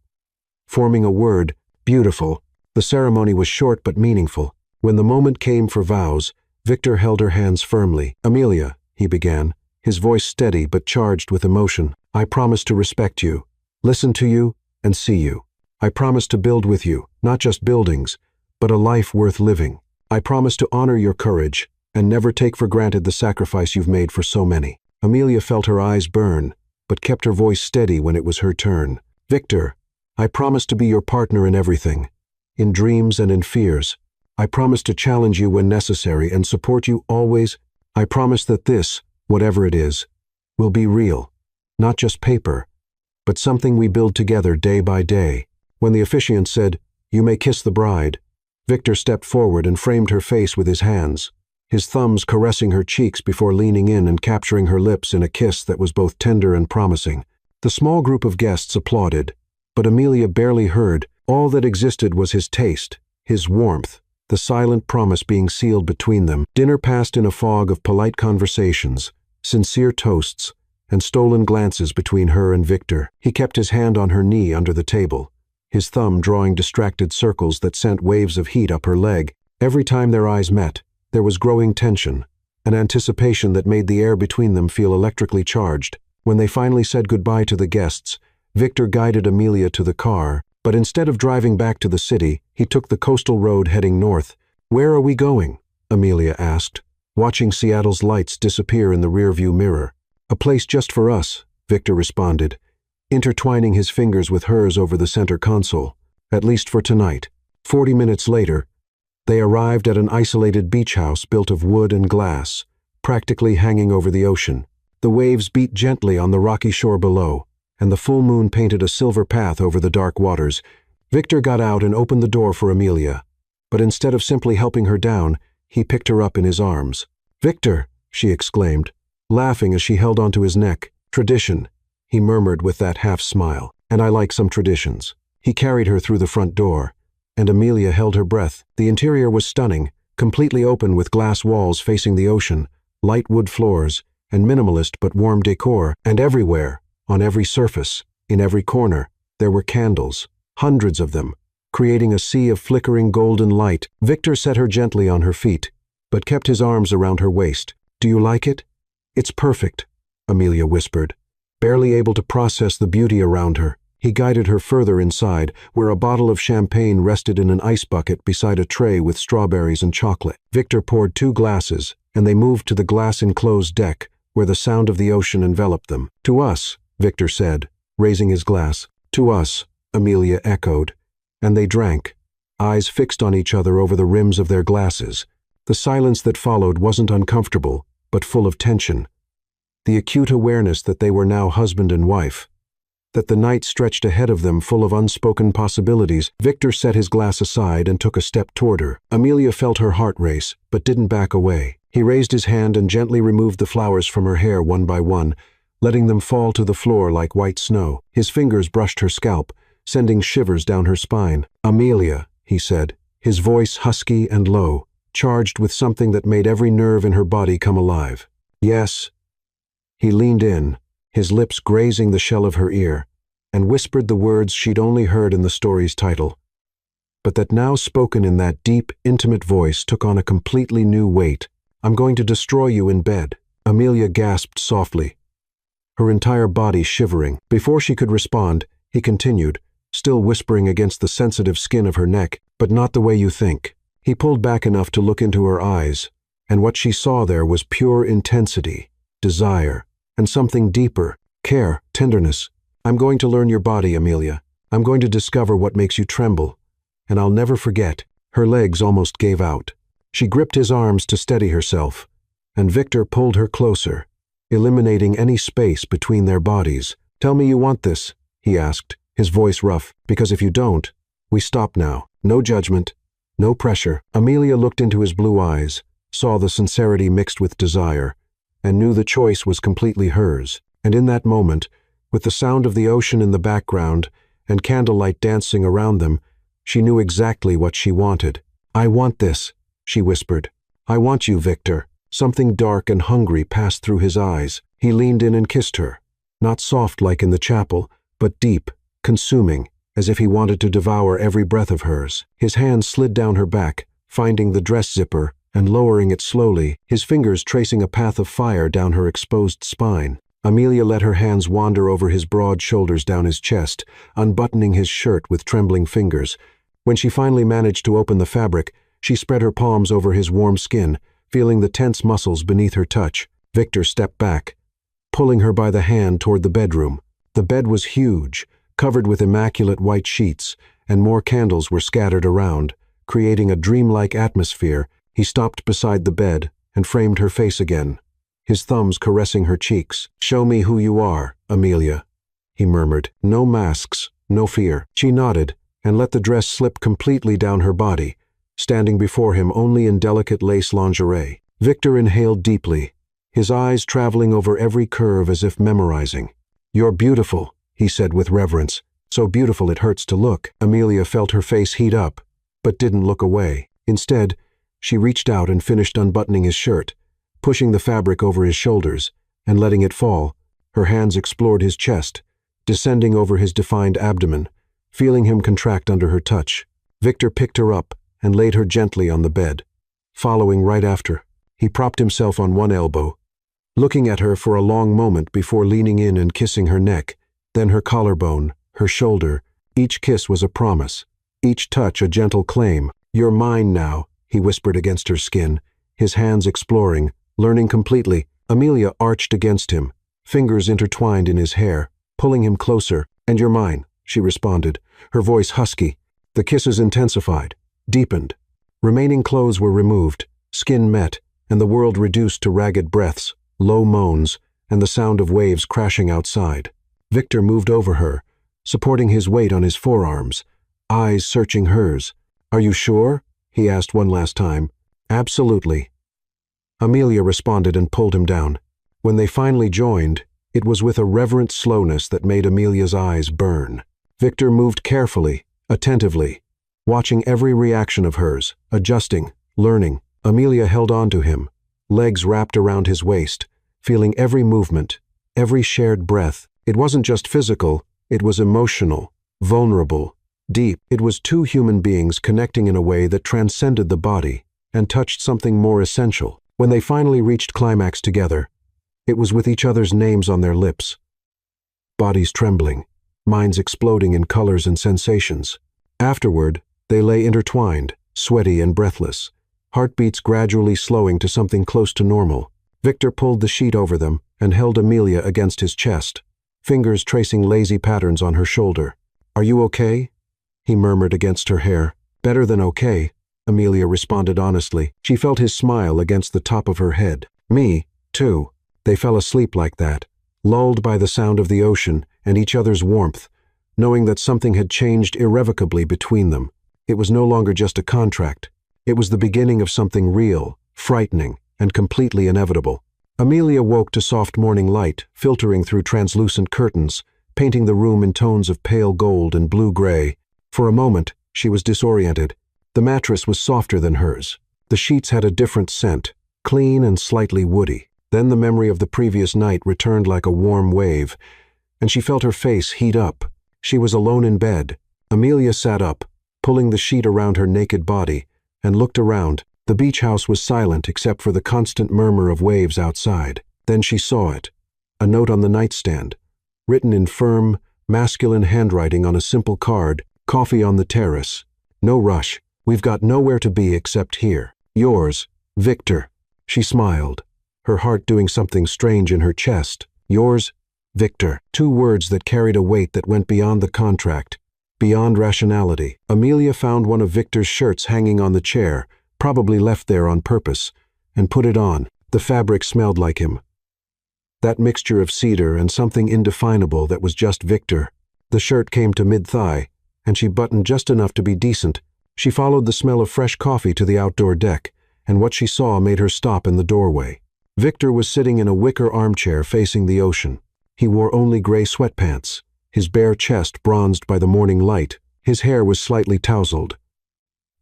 Speaker 1: forming a word, beautiful. The ceremony was short but meaningful. When the moment came for vows, Victor held her hands firmly. "Amelia," he began, his voice steady but charged with emotion, "I promise to respect you, listen to you, and see you. I promise to build with you, not just buildings, but a life worth living. I promise to honor your courage and never take for granted the sacrifice you've made for so many." Amelia felt her eyes burn, but kept her voice steady when it was her turn. "Victor, I promise to be your partner in everything, in dreams and in fears. I promise to challenge you when necessary and support you always. I promise that this, whatever it is, will be real, not just paper, but something we build together day by day." When the officiant said, "You may kiss the bride," Victor stepped forward and framed her face with his hands, his thumbs caressing her cheeks before leaning in and capturing her lips in a kiss that was both tender and promising. The small group of guests applauded, but Amelia barely heard. All that existed was his taste, his warmth, the silent promise being sealed between them. Dinner passed in a fog of polite conversations, sincere toasts, and stolen glances between her and Victor. He kept his hand on her knee under the table, his thumb drawing distracted circles that sent waves of heat up her leg. Every time their eyes met, there was growing tension, an anticipation that made the air between them feel electrically charged. When they finally said goodbye to the guests, Victor guided Amelia to the car, but instead of driving back to the city, he took the coastal road heading north. "Where are we going?" Amelia asked, watching Seattle's lights disappear in the rearview mirror. "A place just for us," Victor responded, intertwining his fingers with hers over the center console. "At least for tonight." 40 minutes later, they arrived at an isolated beach house built of wood and glass, practically hanging over the ocean. The waves beat gently on the rocky shore below, and the full moon painted a silver path over the dark waters. Victor got out and opened the door for Amelia, but instead of simply helping her down, he picked her up in his arms. "Victor!" she exclaimed, laughing as she held onto his neck. "Tradition," he murmured with that half-smile, "and I like some traditions." He carried her through the front door, and Amelia held her breath. The interior was stunning, completely open with glass walls facing the ocean, light wood floors, and minimalist but warm decor. And everywhere, on every surface, in every corner, there were candles, hundreds of them, creating a sea of flickering golden light. Victor set her gently on her feet, but kept his arms around her waist. "Do you like it?" "It's perfect," Amelia whispered, barely able to process the beauty around her. He guided her further inside, where a bottle of champagne rested in an ice bucket beside a tray with strawberries and chocolate. Victor poured 2 glasses, and they moved to the glass-enclosed deck, where the sound of the ocean enveloped them. "To us," Victor said, raising his glass. "To us," Amelia echoed, and they drank, eyes fixed on each other over the rims of their glasses. The silence that followed wasn't uncomfortable, but full of tension. The acute awareness that they were now husband and wife. that the night stretched ahead of them full of unspoken possibilities. Victor set his glass aside and took a step toward her. Amelia felt her heart race, but didn't back away. He raised his hand and gently removed the flowers from her hair one by one, letting them fall to the floor like white snow. His fingers brushed her scalp, sending shivers down her spine. "Amelia," he said, his voice husky and low, charged with something that made every nerve in her body come alive. "Yes." He leaned in, his lips grazing the shell of her ear, and whispered the words she'd only heard in the story's title, but that now spoken in that deep, intimate voice took on a completely new weight. "I'm going to destroy you in bed." Amelia gasped softly, her entire body shivering. Before she could respond, he continued, still whispering against the sensitive skin of her neck, "But not the way you think." He pulled back enough to look into her eyes, and what she saw there was pure intensity, desire, and something deeper, care, tenderness. "I'm going to learn your body, Amelia. I'm going to discover what makes you tremble, and I'll never forget." Her legs almost gave out. She gripped his arms to steady herself, and Victor pulled her closer, eliminating any space between their bodies. "Tell me you want this," he asked, his voice rough, "because if you don't, we stop now. No judgment, no pressure." Amelia looked into his blue eyes, saw the sincerity mixed with desire, and knew the choice was completely hers. And in that moment, with the sound of the ocean in the background and candlelight dancing around them, she knew exactly what she wanted. "I want this," she whispered. "I want you, Victor." Something dark and hungry passed through his eyes. He leaned in and kissed her, not soft like in the chapel, but deep, consuming, as if he wanted to devour every breath of hers. His hand slid down her back, finding the dress zipper and lowering it slowly, his fingers tracing a path of fire down her exposed spine. Amelia let her hands wander over his broad shoulders down his chest, unbuttoning his shirt with trembling fingers. When she finally managed to open the fabric, she spread her palms over his warm skin, feeling the tense muscles beneath her touch. Victor stepped back, pulling her by the hand toward the bedroom. The bed was huge, covered with immaculate white sheets, and more candles were scattered around, creating a dreamlike atmosphere. He stopped beside the bed and framed her face again, his thumbs caressing her cheeks. "Show me who you are, Amelia," he murmured. "No masks, no fear." She nodded and let the dress slip completely down her body, standing before him only in delicate lace lingerie. Victor inhaled deeply, his eyes traveling over every curve as if memorizing. "You're beautiful," he said with reverence. "So beautiful it hurts to look." Amelia felt her face heat up, but didn't look away. Instead, she reached out and finished unbuttoning his shirt, pushing the fabric over his shoulders and letting it fall. Her hands explored his chest, descending over his defined abdomen, feeling him contract under her touch. Victor picked her up and laid her gently on the bed. Following right after, he propped himself on one elbow, looking at her for a long moment before leaning in and kissing her neck, then her collarbone, her shoulder. Each kiss was a promise, each touch a gentle claim. "You're mine now," he whispered against her skin, his hands exploring, learning completely. Amelia arched against him, fingers intertwined in his hair, pulling him closer. "And you're mine," she responded, her voice husky. The kisses intensified, deepened. Remaining clothes were removed, skin met, and the world reduced to ragged breaths, low moans, and the sound of waves crashing outside. Victor moved over her, supporting his weight on his forearms, eyes searching hers. "Are you sure?" he asked one last time. "Absolutely." Amelia responded and pulled him down. When they finally joined, it was with a reverent slowness that made Amelia's eyes burn. Victor moved carefully, attentively, watching every reaction of hers, adjusting, learning. Amelia held on to him, legs wrapped around his waist, feeling every movement, every shared breath. It wasn't just physical, it was emotional, vulnerable, deep. It was two human beings connecting in a way that transcended the body and touched something more essential. When they finally reached climax together, it was with each other's names on their lips. Bodies trembling, minds exploding in colors and sensations. Afterward, they lay intertwined, sweaty and breathless, heartbeats gradually slowing to something close to normal. Victor pulled the sheet over them and held Amelia against his chest, fingers tracing lazy patterns on her shoulder. "Are you okay?" he murmured against her hair. "Better than okay," Amelia responded honestly. She felt his smile against the top of her head. "Me, too." They fell asleep like that, lulled by the sound of the ocean and each other's warmth, knowing that something had changed irrevocably between them. It was no longer just a contract. It was the beginning of something real, frightening, and completely inevitable. Amelia woke to soft morning light, filtering through translucent curtains, painting the room in tones of pale gold and blue-gray. For a moment, she was disoriented. The mattress was softer than hers. The sheets had a different scent, clean and slightly woody. Then the memory of the previous night returned like a warm wave, and she felt her face heat up. She was alone in bed. Amelia sat up, pulling the sheet around her naked body, and looked around. The beach house was silent except for the constant murmur of waves outside. Then she saw it. A note on the nightstand, written in firm, masculine handwriting on a simple card, "Coffee on the terrace. No rush. We've got nowhere to be except here. Yours, Victor." She smiled, her heart doing something strange in her chest. Yours, Victor. Two words that carried a weight that went beyond the contract, beyond rationality. Amelia found one of Victor's shirts hanging on the chair, probably left there on purpose, and put it on. The fabric smelled like him. That mixture of cedar and something indefinable that was just Victor. The shirt came to mid-thigh, and she buttoned just enough to be decent. She followed the smell of fresh coffee to the outdoor deck, and what she saw made her stop in the doorway. Victor was sitting in a wicker armchair facing the ocean. He wore only gray sweatpants, his bare chest bronzed by the morning light. His hair was slightly tousled.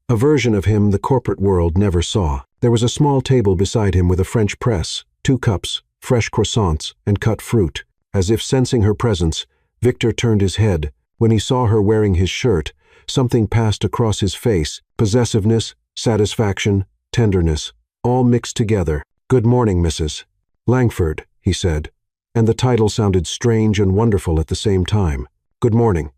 Speaker 1: A version of him the corporate world never saw. There was a small table beside him with a French press, 2 cups, fresh croissants, and cut fruit. As if sensing her presence, Victor turned his head. When he saw her wearing his shirt, something passed across his face, possessiveness, satisfaction, tenderness, all mixed together. "Good morning, Mrs. Langford," he said, and the title sounded strange and wonderful at the same time. "Good morning."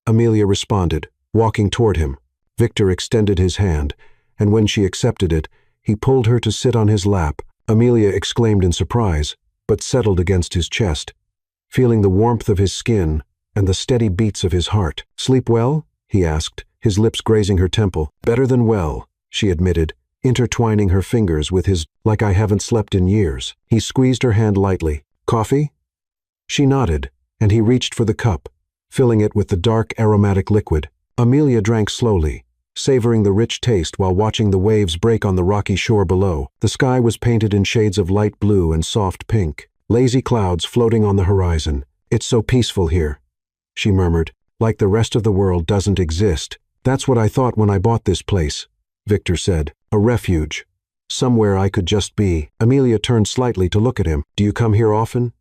Speaker 1: Amelia responded, walking toward him. Victor extended his hand, and when she accepted it, he pulled her to sit on his lap. Amelia exclaimed in surprise, but settled against his chest, feeling the warmth of his skin and the steady beats of his heart. "Sleep well?" he asked, his lips grazing her temple. "Better than well," she admitted, intertwining her fingers with his, "like I haven't slept in years." He squeezed her hand lightly. "Coffee?" She nodded, and he reached for the cup, filling it with the dark, aromatic liquid. Amelia drank slowly, savoring the rich taste while watching the waves break on the rocky shore below. The sky was painted in shades of light blue and soft pink, lazy clouds floating on the horizon. "It's so peaceful here," she murmured, "like the rest of the world doesn't exist." "That's what I thought when I bought this place," Victor said. "A refuge. Somewhere I could just be." Amelia turned slightly to look at him. "Do you come here often?"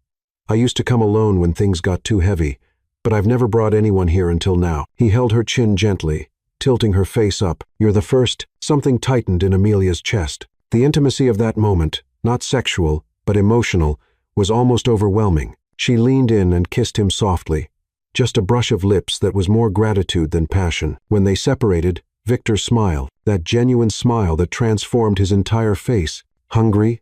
Speaker 1: "I used to come alone when things got too heavy, but I've never brought anyone here until now." He held her chin gently, tilting her face up. "You're the first." Something tightened in Amelia's chest. The intimacy of that moment, not sexual, but emotional, was almost overwhelming. She leaned in and kissed him softly, just a brush of lips that was more gratitude than passion. When they separated, Victor smiled, that genuine smile that transformed his entire face. "Hungry?"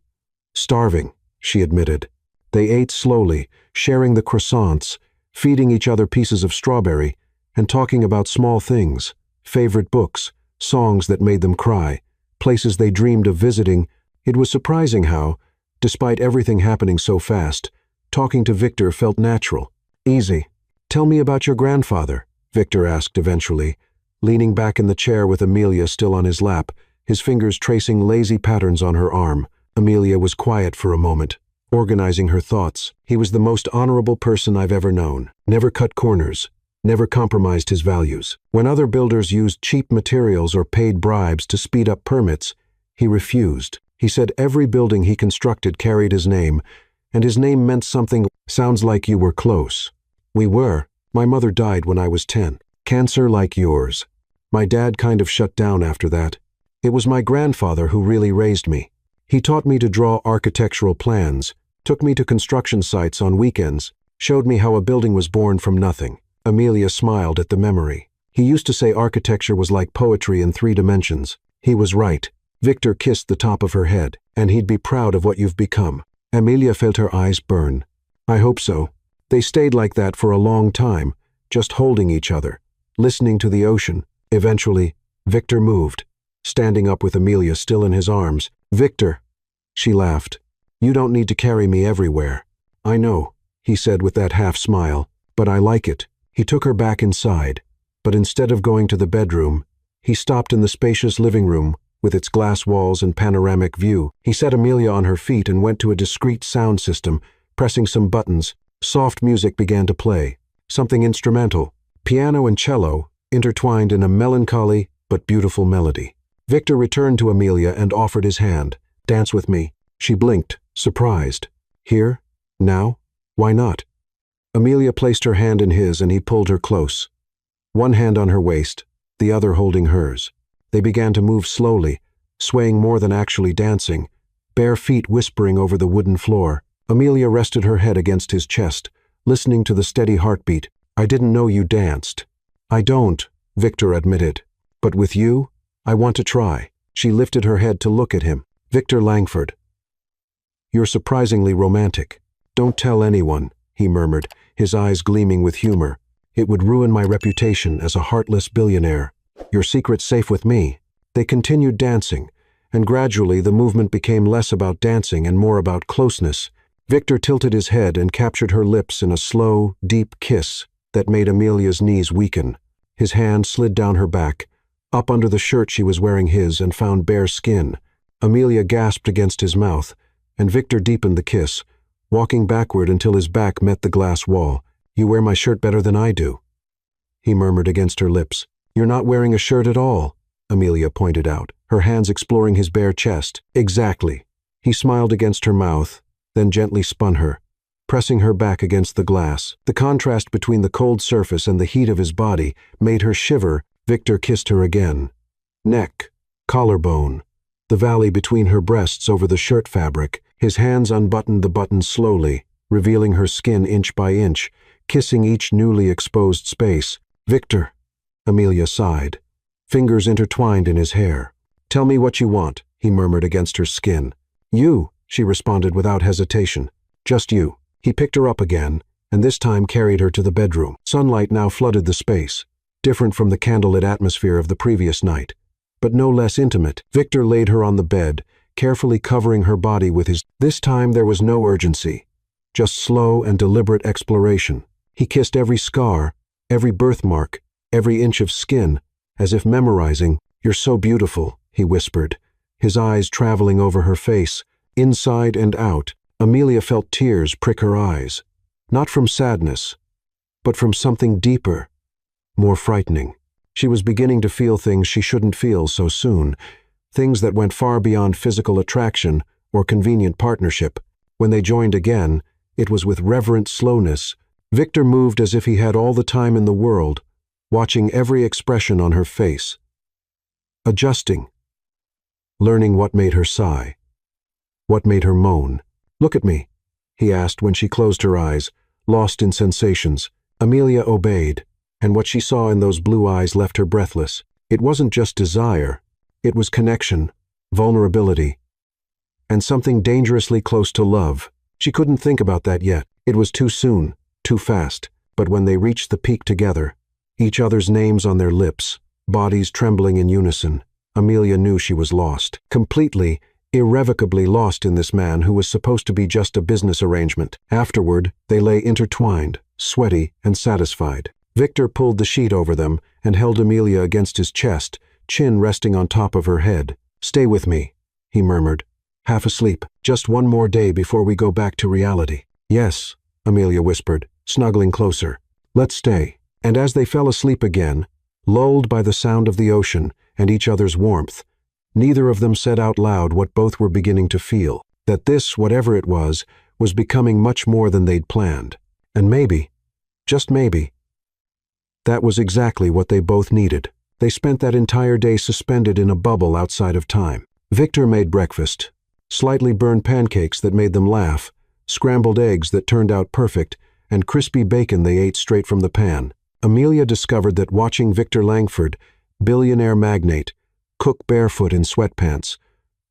Speaker 1: "Starving," she admitted. They ate slowly, sharing the croissants, feeding each other pieces of strawberry, and talking about small things, favorite books, songs that made them cry, places they dreamed of visiting. It was surprising how, despite everything happening so fast, talking to Victor felt natural, easy. "Tell me about your grandfather," Victor asked eventually, leaning back in the chair with Amelia still on his lap, his fingers tracing lazy patterns on her arm. Amelia was quiet for a moment, organizing her thoughts. "He was the most honorable person I've ever known. Never cut corners, never compromised his values. When other builders used cheap materials or paid bribes to speed up permits, he refused. He said every building he constructed carried his name, and his name meant something." "Sounds like you were close." "We were. My mother died when I was 10. Cancer like yours. My dad kind of shut down after that. It was my grandfather who really raised me. He taught me to draw architectural plans, took me to construction sites on weekends, showed me how a building was born from nothing." Amelia smiled at the memory. "He used to say architecture was like poetry in 3 dimensions. He was right." Victor kissed the top of her head. "And he'd be proud of what you've become." Amelia felt her eyes burn. "I hope so." They stayed like that for a long time, just holding each other, listening to the ocean. Eventually, Victor moved, standing up with Amelia still in his arms. "Victor," she laughed, "you don't need to carry me everywhere." "I know," he said with that half smile. but I like it." He took her back inside, but instead of going to the bedroom, he stopped in the spacious living room with its glass walls and panoramic view. He set Amelia on her feet and went to a discreet sound system, pressing some buttons. Soft music began to play, something instrumental, piano and cello, intertwined in a melancholy but beautiful melody. Victor returned to Amelia and offered his hand. "Dance with me." She blinked, surprised. "Here? Now? Why not?" Amelia placed her hand in his and he pulled her close. One hand on her waist, the other holding hers. They began to move slowly, swaying more than actually dancing, bare feet whispering over the wooden floor. Amelia rested her head against his chest, listening to the steady heartbeat. "I didn't know you danced." "I don't," Victor admitted. "But with you, I want to try." She lifted her head to look at him. "Victor Langford, you're surprisingly romantic." "Don't tell anyone," he murmured, his eyes gleaming with humor. "It would ruin my reputation as a heartless billionaire. Your secret's safe with me." They continued dancing, and gradually the movement became less about dancing and more about closeness. Victor tilted his head and captured her lips in a slow, deep kiss that made Amelia's knees weaken. His hand slid down her back, up under the shirt she was wearing his, and found bare skin. Amelia gasped against his mouth, and Victor deepened the kiss, walking backward until his back met the glass wall. "You wear my shirt better than I do," he murmured against her lips. "You're not wearing a shirt at all," Amelia pointed out, her hands exploring his bare chest. "Exactly." He smiled against her mouth, then gently spun her, pressing her back against the glass. The contrast between the cold surface and the heat of his body made her shiver. Victor kissed her again. Neck, collarbone, the valley between her breasts over the shirt fabric. His hands unbuttoned the buttons slowly, revealing her skin inch by inch, kissing each newly exposed space. "Victor," Amelia sighed, fingers intertwined in his hair. "Tell me what you want," he murmured against her skin. "You," she responded without hesitation. "Just you." He picked her up again, and this time carried her to the bedroom. Sunlight now flooded the space, different from the candlelit atmosphere of the previous night, but no less intimate. Victor laid her on the bed, carefully covering her body with his. This time there was no urgency, just slow and deliberate exploration. He kissed every scar, every birthmark, every inch of skin, as if memorizing. "You're so beautiful," he whispered, his eyes traveling over her face, inside and out. Amelia felt tears prick her eyes, not from sadness, but from something deeper, more frightening. She was beginning to feel things she shouldn't feel so soon, things that went far beyond physical attraction or convenient partnership. When they joined again, it was with reverent slowness. Victor moved as if he had all the time in the world, watching every expression on her face, adjusting, learning what made her sigh, what made her moan. "Look at me," he asked when she closed her eyes, lost in sensations. Amelia obeyed, and what she saw in those blue eyes left her breathless. It wasn't just desire, it was connection, vulnerability, and something dangerously close to love. She couldn't think about that yet. It was too soon, too fast. But when they reached the peak together, each other's names on their lips, bodies trembling in unison, Amelia knew she was lost. Completely, irrevocably lost in this man who was supposed to be just a business arrangement. Afterward, they lay intertwined, sweaty and satisfied. Victor pulled the sheet over them and held Amelia against his chest, chin resting on top of her head. "Stay with me," he murmured, half asleep. "Just one more day before we go back to reality." "Yes," Amelia whispered, snuggling closer. "Let's stay." And as they fell asleep again, lulled by the sound of the ocean and each other's warmth, neither of them said out loud what both were beginning to feel, that this, whatever it was becoming much more than they'd planned. And maybe, just maybe, that was exactly what they both needed. They spent that entire day suspended in a bubble outside of time. Victor made breakfast, slightly burned pancakes that made them laugh, scrambled eggs that turned out perfect, and crispy bacon they ate straight from the pan. Amelia discovered that watching Victor Langford, billionaire magnate, cook barefoot in sweatpants,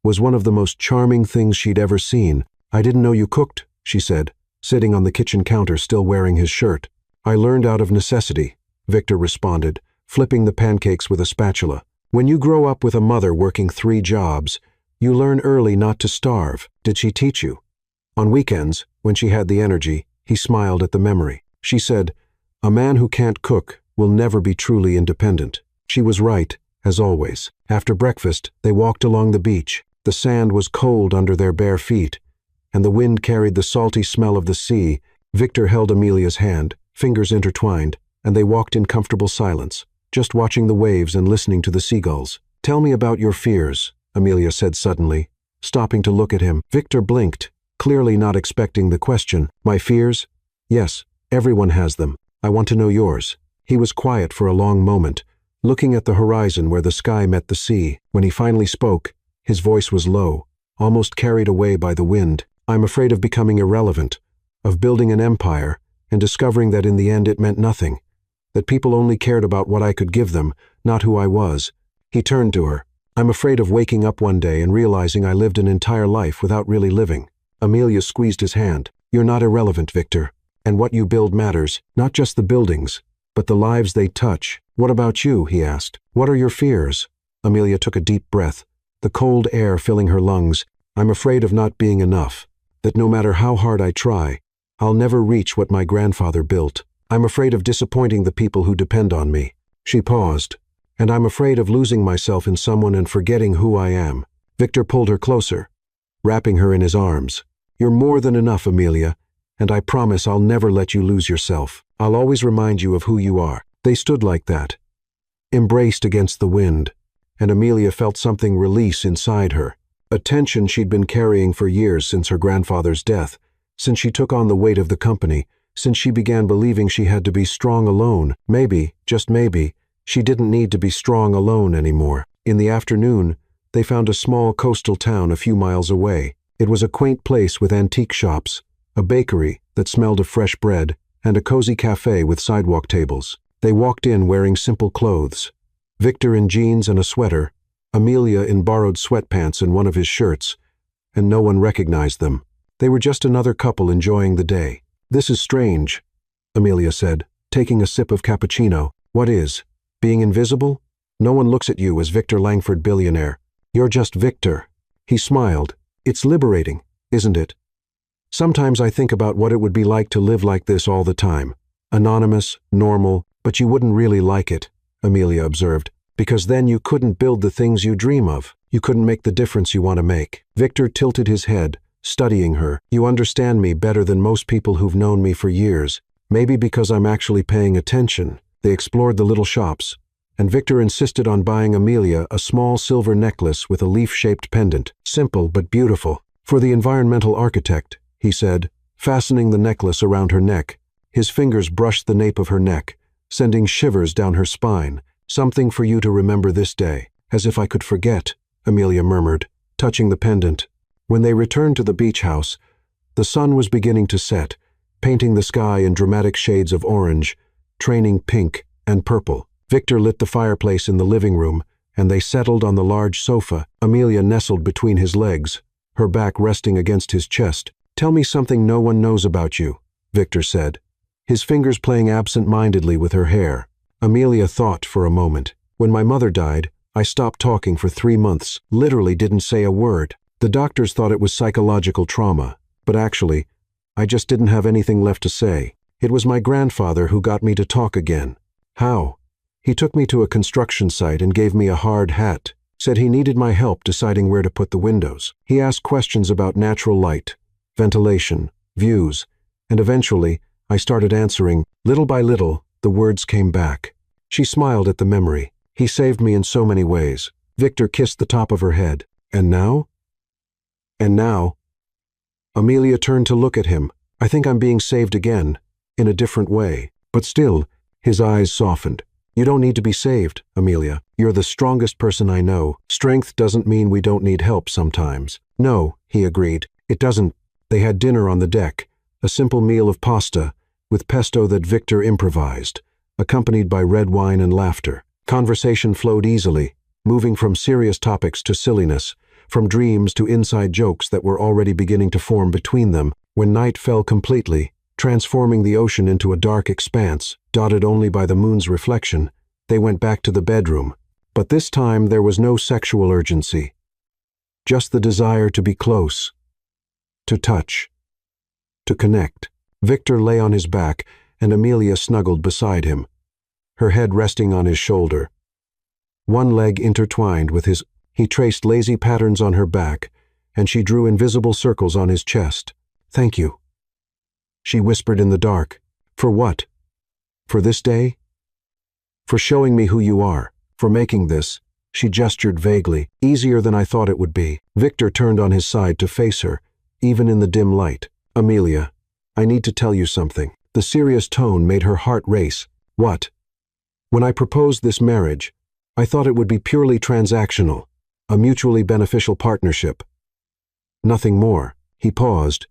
Speaker 1: was one of the most charming things she'd ever seen. "I didn't know you cooked," she said, sitting on the kitchen counter still wearing his shirt. "I learned out of necessity," Victor responded, flipping the pancakes with a spatula. "When you grow up with a mother working 3 jobs, you learn early not to starve." "Did she teach you?" On weekends, when she had the energy, he smiled at the memory. She said, A man who can't cook will never be truly independent. She was right, as always. After breakfast, they walked along the beach. The sand was cold under their bare feet, and the wind carried the salty smell of the sea. Victor held Amelia's hand, fingers intertwined, and they walked in comfortable silence, just watching the waves and listening to the seagulls. "Tell me about your fears," Amelia said suddenly, stopping to look at him. Victor blinked, clearly not expecting the question. "My fears? Yes, everyone has them. I want to know yours." He was quiet for a long moment, looking at the horizon where the sky met the sea. When he finally spoke, his voice was low, almost carried away by the wind. "I'm afraid of becoming irrelevant, of building an empire, and discovering that in the end it meant nothing, that people only cared about what I could give them, not who I was." He turned to her. "I'm afraid of waking up one day and realizing I lived an entire life without really living." Amelia squeezed his hand. "You're not irrelevant, Victor, and what you build matters, not just the buildings, but the lives they touch." "What about you?" he asked. "What are your fears?" Amelia took a deep breath, the cold air filling her lungs. "I'm afraid of not being enough, that no matter how hard I try, I'll never reach what my grandfather built. I'm afraid of disappointing the people who depend on me." She paused. "And I'm afraid of losing myself in someone and forgetting who I am." Victor pulled her closer, wrapping her in his arms. "You're more than enough, Amelia, and I promise I'll never let you lose yourself. I'll always remind you of who you are." They stood like that, embraced against the wind, and Amelia felt something release inside her, a tension she'd been carrying for years since her grandfather's death, since she took on the weight of the company, since she began believing she had to be strong alone. Maybe, just maybe, she didn't need to be strong alone anymore. In the afternoon, they found a small coastal town a few miles away. It was a quaint place with antique shops, a bakery that smelled of fresh bread, and a cozy cafe with sidewalk tables. They walked in wearing simple clothes. Victor in jeans and a sweater, Amelia in borrowed sweatpants and one of his shirts, and no one recognized them. They were just another couple enjoying the day. "This is strange," Amelia said, taking a sip of cappuccino. "What is? Being invisible? No one looks at you as Victor Langford, billionaire. You're just Victor." He smiled. "It's liberating, isn't it? Sometimes I think about what it would be like to live like this all the time. Anonymous, normal, but you wouldn't really like it," Amelia observed, "because then you couldn't build the things you dream of. You couldn't make the difference you want to make." Victor tilted his head, studying her. "You understand me better than most people who've known me for years. Maybe because I'm actually paying attention." They explored the little shops, and Victor insisted on buying Amelia a small silver necklace with a leaf-shaped pendant. Simple but beautiful. "For the environmental architect," he said, fastening the necklace around her neck. His fingers brushed the nape of her neck, sending shivers down her spine. "Something for you to remember this day." "As if I could forget," Amelia murmured, touching the pendant. When they returned to the beach house, the sun was beginning to set, painting the sky in dramatic shades of orange, training pink and purple. Victor lit the fireplace in the living room, and they settled on the large sofa. Amelia nestled between his legs, her back resting against his chest. "Tell me something no one knows about you," Victor said, his fingers playing absent-mindedly with her hair. Amelia thought for a moment. "When my mother died, I stopped talking for 3 months, literally didn't say a word. The doctors thought it was psychological trauma, but actually, I just didn't have anything left to say. It was my grandfather who got me to talk again." "How?" "He took me to a construction site and gave me a hard hat, said he needed my help deciding where to put the windows. He asked questions about natural light, ventilation, views, and eventually, I started answering. Little by little, the words came back." She smiled at the memory. "He saved me in so many ways." Victor kissed the top of her head. "And now?" "And now?" Amelia turned to look at him. "I think I'm being saved again, in a different way." But still, his eyes softened. "You don't need to be saved, Amelia. You're the strongest person I know. Strength doesn't mean we don't need help sometimes." "No," he agreed. "It doesn't." They had dinner on the deck, a simple meal of pasta, with pesto that Victor improvised, accompanied by red wine and laughter. Conversation flowed easily, moving from serious topics to silliness, from dreams to inside jokes that were already beginning to form between them. When night fell completely, transforming the ocean into a dark expanse, dotted only by the moon's reflection, they went back to the bedroom. But this time there was no sexual urgency, just the desire to be close, to touch, to connect. Victor lay on his back, and Amelia snuggled beside him, her head resting on his shoulder. One leg intertwined with his, he traced lazy patterns on her back, and she drew invisible circles on his chest. "Thank you," she whispered in the dark. "For what? For this day? For showing me who you are, for making this," she gestured vaguely, "easier than I thought it would be." Victor turned on his side to face her, even in the dim light. "Amelia, I need to tell you something." The serious tone made her heart race. "What?" "When I proposed this marriage, I thought it would be purely transactional, a mutually beneficial partnership. Nothing more." He paused,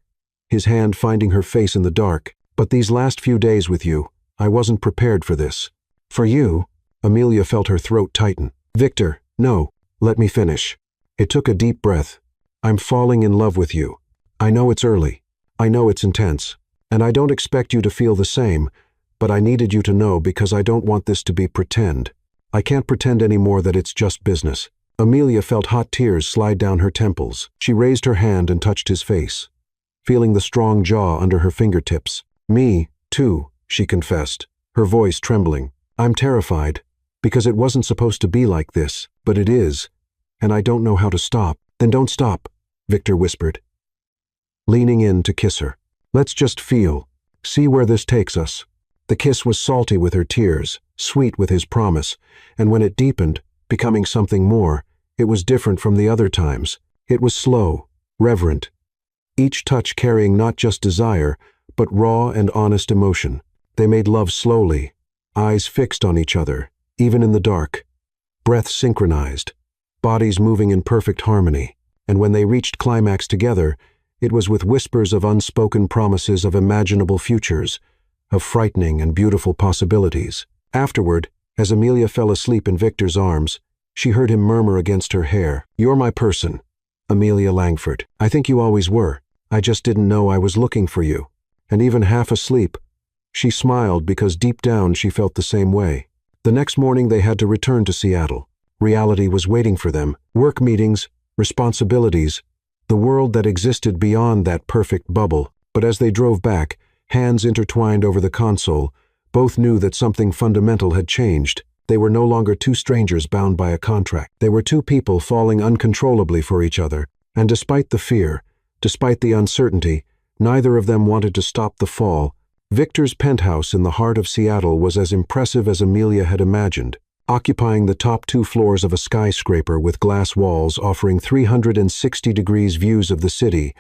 Speaker 1: his hand finding her face in the dark. "But these last few days with you, I wasn't prepared for this." "For you?" Amelia felt her throat tighten. "Victor, no, let me finish." It took a deep breath. "I'm falling in love with you. I know it's early. I know it's intense. And I don't expect you to feel the same, but I needed you to know because I don't want this to be pretend. I can't pretend anymore that it's just business." Amelia felt hot tears slide down her temples. She raised her hand and touched his face, feeling the strong jaw under her fingertips. "Me, too," she confessed, her voice trembling. "I'm terrified, because it wasn't supposed to be like this, but it is, and I don't know how to stop." "Then don't stop," Victor whispered, leaning in to kiss her. "Let's just feel, see where this takes us." The kiss was salty with her tears, sweet with his promise, and when it deepened, becoming something more, it was different from the other times. It was slow, reverent, each touch carrying not just desire, but raw and honest emotion. They made love slowly, eyes fixed on each other, even in the dark, breath synchronized, bodies moving in perfect harmony. And when they reached climax together, it was with whispers of unspoken promises of imaginable futures, of frightening and beautiful possibilities. Afterward, as Amelia fell asleep in Victor's arms, she heard him murmur against her hair, "You're my person, Amelia Langford. I think you always were. I just didn't know I was looking for you." And even half asleep, she smiled because deep down she felt the same way. The next morning they had to return to Seattle. Reality was waiting for them. Work meetings, responsibilities, the world that existed beyond that perfect bubble. But as they drove back, hands intertwined over the console, both knew that something fundamental had changed. They were no longer two strangers bound by a contract. They were two people falling uncontrollably for each other, and despite the fear, despite the uncertainty, neither of them wanted to stop the fall. Victor's penthouse in the heart of Seattle was as impressive as Amelia had imagined, occupying the top 2 floors of a skyscraper with glass walls offering 360 degrees views of the city,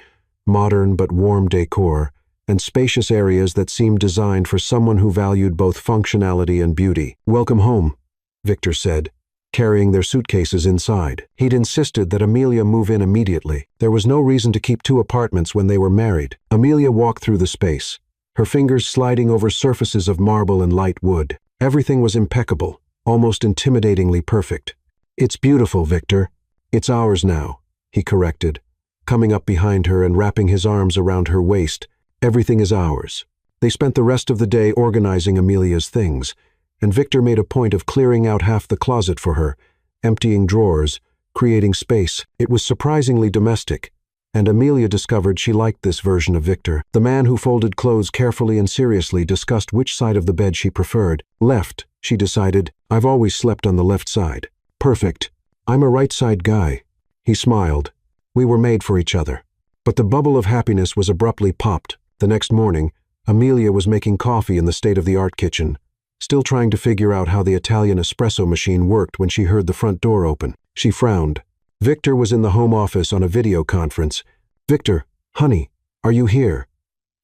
Speaker 1: modern but warm decor, and spacious areas that seemed designed for someone who valued both functionality and beauty. "Welcome home," Victor said, carrying their suitcases inside. He'd insisted that Amelia move in immediately. There was no reason to keep 2 apartments when they were married. Amelia walked through the space, her fingers sliding over surfaces of marble and light wood. Everything was impeccable, almost intimidatingly perfect. "It's beautiful, Victor. It's ours now," he corrected, coming up behind her and wrapping his arms around her waist. "Everything is ours." They spent the rest of the day organizing Amelia's things, and Victor made a point of clearing out half the closet for her, emptying drawers, creating space. It was surprisingly domestic, and Amelia discovered she liked this version of Victor. The man who folded clothes carefully and seriously discussed which side of the bed she preferred. "Left," she decided. "I've always slept on the left side." "Perfect. I'm a right-side guy." He smiled. "We were made for each other." But the bubble of happiness was abruptly popped. The next morning, Amelia was making coffee in the state-of-the-art kitchen, still trying to figure out how the Italian espresso machine worked when she heard the front door open. She frowned. Victor was in the home office on a video conference. "Victor, honey, are you here?"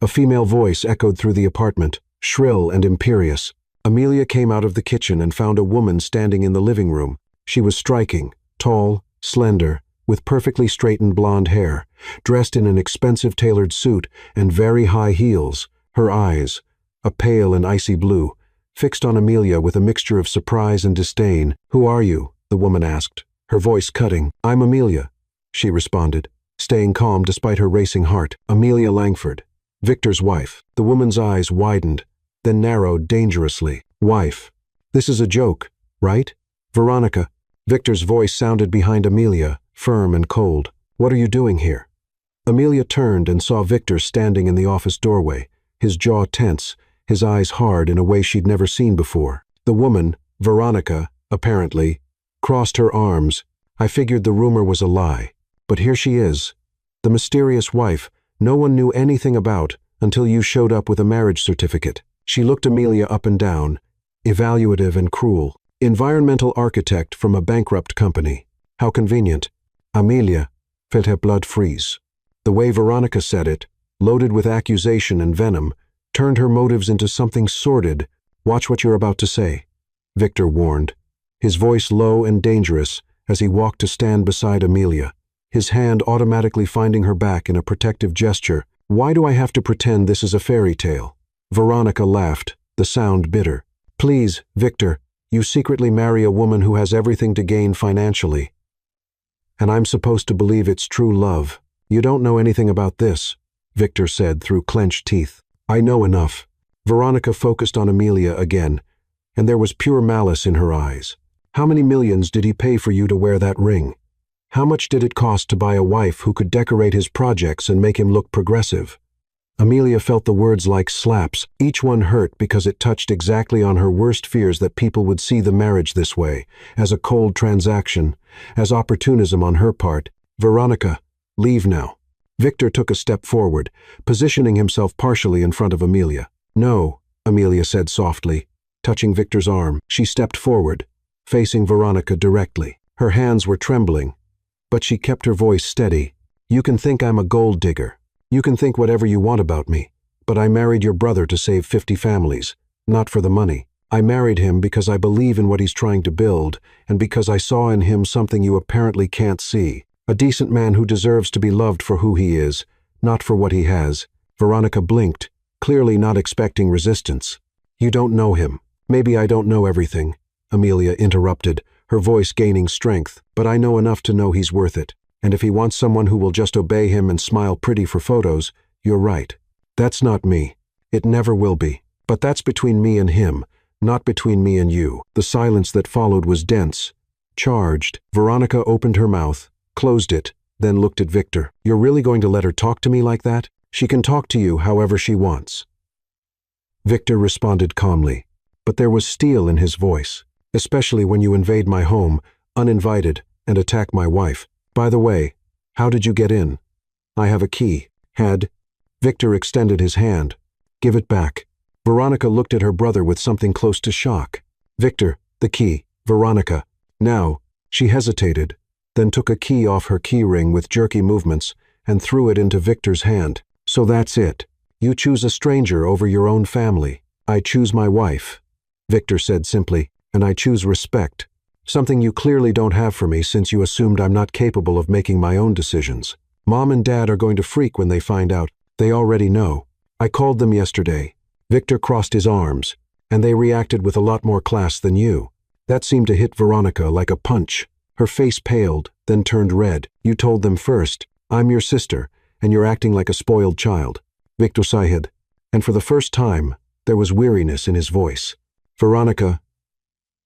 Speaker 1: A female voice echoed through the apartment, shrill and imperious. Amelia came out of the kitchen and found a woman standing in the living room. She was striking, tall, slender, with perfectly straightened blonde hair, dressed in an expensive tailored suit and very high heels. Her eyes, a pale and icy blue, fixed on Amelia with a mixture of surprise and disdain. "Who are you?" the woman asked, her voice cutting. "I'm Amelia," she responded, staying calm despite her racing heart. "Amelia Langford, Victor's wife." The woman's eyes widened, then narrowed dangerously. "Wife. This is a joke, right? Veronica." Victor's voice sounded behind Amelia, firm and cold. "What are you doing here?" Amelia turned and saw Victor standing in the office doorway, his jaw tense, his eyes hard in a way she'd never seen before. The woman, Veronica, apparently, crossed her arms. I figured the rumor was a lie. But here she is. The mysterious wife no one knew anything about until you showed up with a marriage certificate. She looked Amelia up and down, evaluative and cruel. Environmental architect from a bankrupt company. How convenient. Amelia felt her blood freeze. The way Veronica said it, loaded with accusation and venom, turned her motives into something sordid. Watch what you're about to say, Victor warned, his voice low and dangerous as he walked to stand beside Amelia, his hand automatically finding her back in a protective gesture. Why do I have to pretend this is a fairy tale? Veronica laughed, the sound bitter. Please, Victor, you secretly marry a woman who has everything to gain financially. And I'm supposed to believe it's true love. You don't know anything about this, Victor said through clenched teeth. I know enough. Veronica focused on Amelia again, and there was pure malice in her eyes. How many millions did he pay for you to wear that ring? How much did it cost to buy a wife who could decorate his projects and make him look progressive? Amelia felt the words like slaps, each one hurt because it touched exactly on her worst fears that people would see the marriage this way, as a cold transaction, as opportunism on her part. Veronica, leave now. Victor took a step forward, positioning himself partially in front of Amelia. No, Amelia said softly, touching Victor's arm. She stepped forward, facing Veronica directly. Her hands were trembling, but she kept her voice steady. You can think I'm a gold digger. You can think whatever you want about me, but I married your brother to save 50 families, not for the money. I married him because I believe in what he's trying to build, and because I saw in him something you apparently can't see. A decent man who deserves to be loved for who he is, not for what he has. Veronica blinked, clearly not expecting resistance. You don't know him. Maybe I don't know everything, Amelia interrupted, her voice gaining strength, but I know enough to know he's worth it. And if he wants someone who will just obey him and smile pretty for photos, you're right. That's not me. It never will be. But that's between me and him, not between me and you. The silence that followed was dense, charged. Veronica opened her mouth, closed it, then looked at Victor. You're really going to let her talk to me like that? She can talk to you however she wants. Victor responded calmly, but there was steel in his voice, especially when you invade my home, uninvited, and attack my wife. By the way, how did you get in? I have a key. Victor extended his hand. Give it back. Veronica looked at her brother with something close to shock. Victor, the key. Veronica. Now, she hesitated, then took a key off her key ring with jerky movements and threw it into Victor's hand. So that's it. You choose a stranger over your own family. I choose my wife, Victor said simply, and I choose respect. Something you clearly don't have for me since you assumed I'm not capable of making my own decisions. Mom and Dad are going to freak when they find out. They already know. I called them yesterday. Victor crossed his arms, and they reacted with a lot more class than you. That seemed to hit Veronica like a punch. Her face paled, then turned red. You told them first, I'm your sister, and you're acting like a spoiled child. Victor sighed, and for the first time, there was weariness in his voice. Veronica,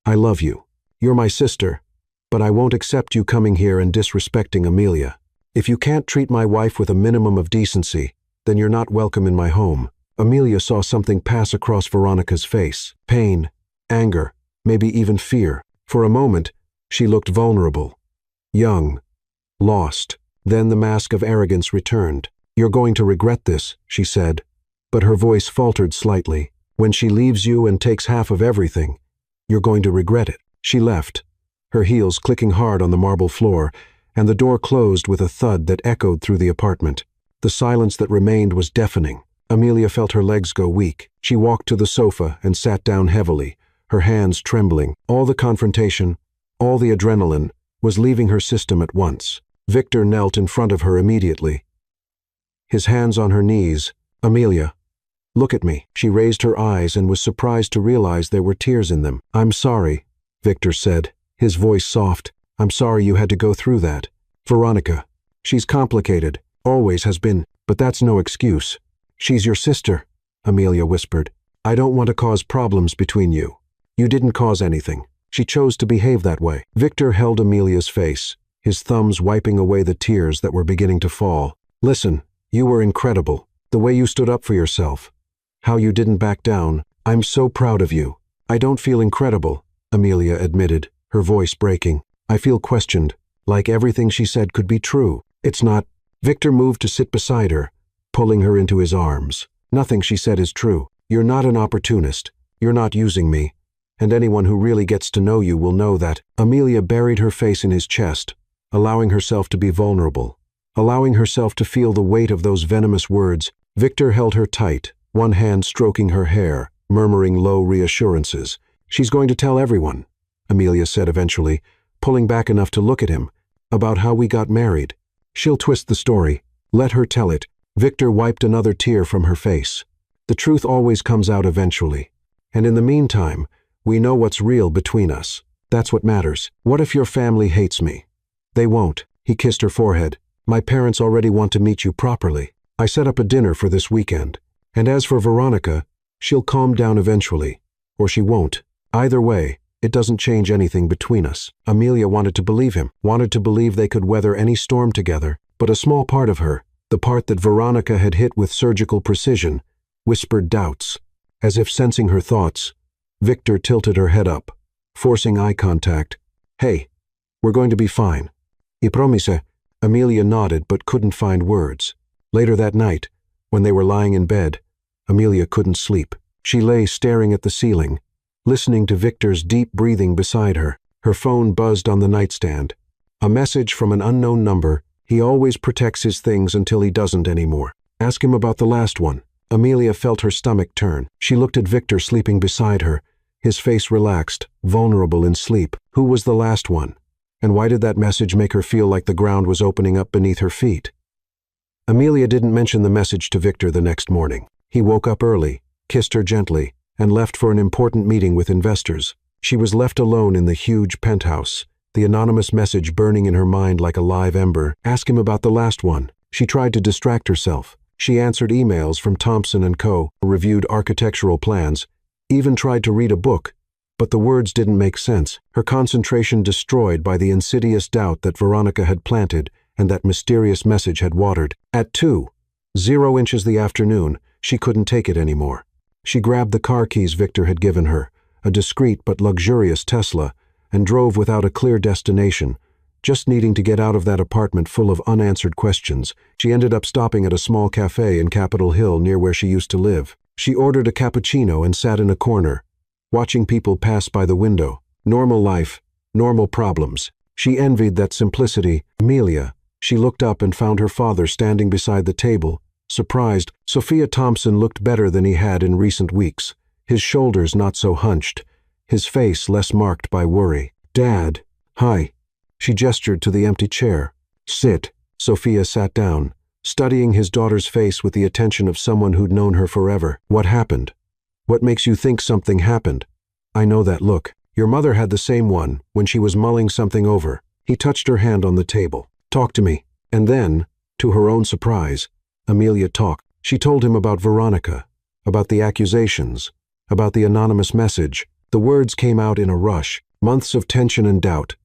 Speaker 1: I love you. You're my sister, but I won't accept you coming here and disrespecting Amelia. If you can't treat my wife with a minimum of decency, then you're not welcome in my home. Amelia saw something pass across Veronica's face. Pain, anger, maybe even fear. For a moment, she looked vulnerable, young, lost. Then the mask of arrogance returned. You're going to regret this, she said, but her voice faltered slightly. When she leaves you and takes half of everything, you're going to regret it. She left, her heels clicking hard on the marble floor, and the door closed with a thud that echoed through the apartment. The silence that remained was deafening. Amelia felt her legs go weak. She walked to the sofa and sat down heavily, her hands trembling. All the confrontation, all the adrenaline, was leaving her system at once. Victor knelt in front of her immediately, his hands on her knees. Amelia, look at me. She raised her eyes and was surprised to realize there were tears in them. I'm sorry, Victor said, his voice soft. I'm sorry you had to go through that. Veronica, she's complicated, always has been, but that's no excuse. She's your sister, Amelia whispered. I don't want to cause problems between you. You didn't cause anything. She chose to behave that way. Victor held Amelia's face, his thumbs wiping away the tears that were beginning to fall. Listen, you were incredible. The way you stood up for yourself. how you didn't back down. I'm so proud of you. I don't feel incredible, Amelia admitted, her voice breaking. I feel questioned, like everything she said could be true. It's not. Victor moved to sit beside her, pulling her into his arms. Nothing she said is true. You're not an opportunist. You're not using me. And anyone who really gets to know you will know that. Amelia buried her face in his chest, allowing herself to be vulnerable, allowing herself to feel the weight of those venomous words. Victor held her tight, one hand stroking her hair, murmuring low reassurances. She's going to tell everyone, Amelia said eventually, pulling back enough to look at him, about how we got married. She'll twist the story. Let her tell it. Victor wiped another tear from her face. The truth always comes out eventually. And in the meantime, we know what's real between us. That's what matters. What if your family hates me? They won't. He kissed her forehead. My parents already want to meet you properly. I set up a dinner for this weekend. And as for Veronica, she'll calm down eventually. Or she won't. Either way, it doesn't change anything between us. Amelia wanted to believe him, wanted to believe they could weather any storm together. But a small part of her, the part that Veronica had hit with surgical precision, whispered doubts. As if sensing her thoughts, Victor tilted her head up, forcing eye contact. Hey, we're going to be fine. I promise. Amelia nodded but couldn't find words. Later that night, when they were lying in bed, Amelia couldn't sleep. She lay staring at the ceiling, listening to Victor's deep breathing beside her. Her phone buzzed on the nightstand. A message from an unknown number. He always protects his things until he doesn't anymore. Ask him about the last one. Amelia felt her stomach turn. She looked at Victor sleeping beside her, his face relaxed, vulnerable in sleep. Who was the last one? And why did that message make her feel like the ground was opening up beneath her feet? Amelia didn't mention the message to Victor the next morning. He woke up early, kissed her gently, and left for an important meeting with investors. She was left alone in the huge penthouse, the anonymous message burning in her mind like a live ember. Ask him about the last one. She tried to distract herself. She answered emails from Thompson & Co., reviewed architectural plans, even tried to read a book, but the words didn't make sense. Her concentration destroyed by the insidious doubt that Veronica had planted and that mysterious message had watered. At 2:00 the afternoon, she couldn't take it anymore. She grabbed the car keys Victor had given her, a discreet but luxurious Tesla, and drove without a clear destination, just needing to get out of that apartment full of unanswered questions. She ended up stopping at a small cafe in Capitol Hill near where she used to live. She ordered a cappuccino and sat in a corner, watching people pass by the window. Normal life, normal problems. She envied that simplicity. Amelia. She looked up and found her father standing beside the table, surprised. Sophia Thompson looked better than he had in recent weeks, his shoulders not so hunched, his face less marked by worry. Dad. Hi. She gestured to the empty chair. Sit. Sophia sat down, studying his daughter's face with the attention of someone who'd known her forever. What happened? What makes you think something happened? I know that look. Your mother had the same one when she was mulling something over. He touched her hand on the table. Talk to me. And then, to her own surprise, Amelia talked. She told him about Veronica, about the accusations, about the anonymous message. The words came out in a rush, months of tension and doubt.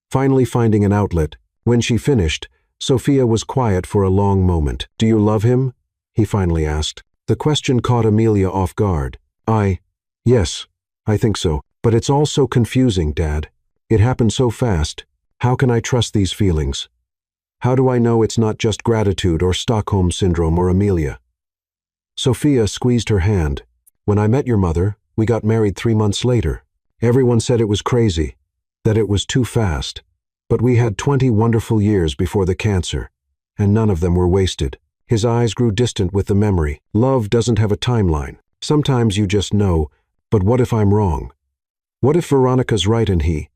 Speaker 1: Finally finding an outlet, when she finished, Sophia was quiet for a long moment. Do you love him? He finally asked. The question caught Amelia off guard. Yes, I think so. But it's all so confusing, Dad. It happened so fast. How can I trust these feelings? How do I know it's not just gratitude or Stockholm Syndrome or Amelia? Sophia squeezed her hand. When I met your mother, we got married 3 months later. Everyone said it was crazy, that it was too fast. But we had 20 wonderful years before the cancer, and none of them were wasted. His eyes grew distant with the memory. Love doesn't have a timeline. Sometimes you just know, but what if I'm wrong? What if Veronica's right and he?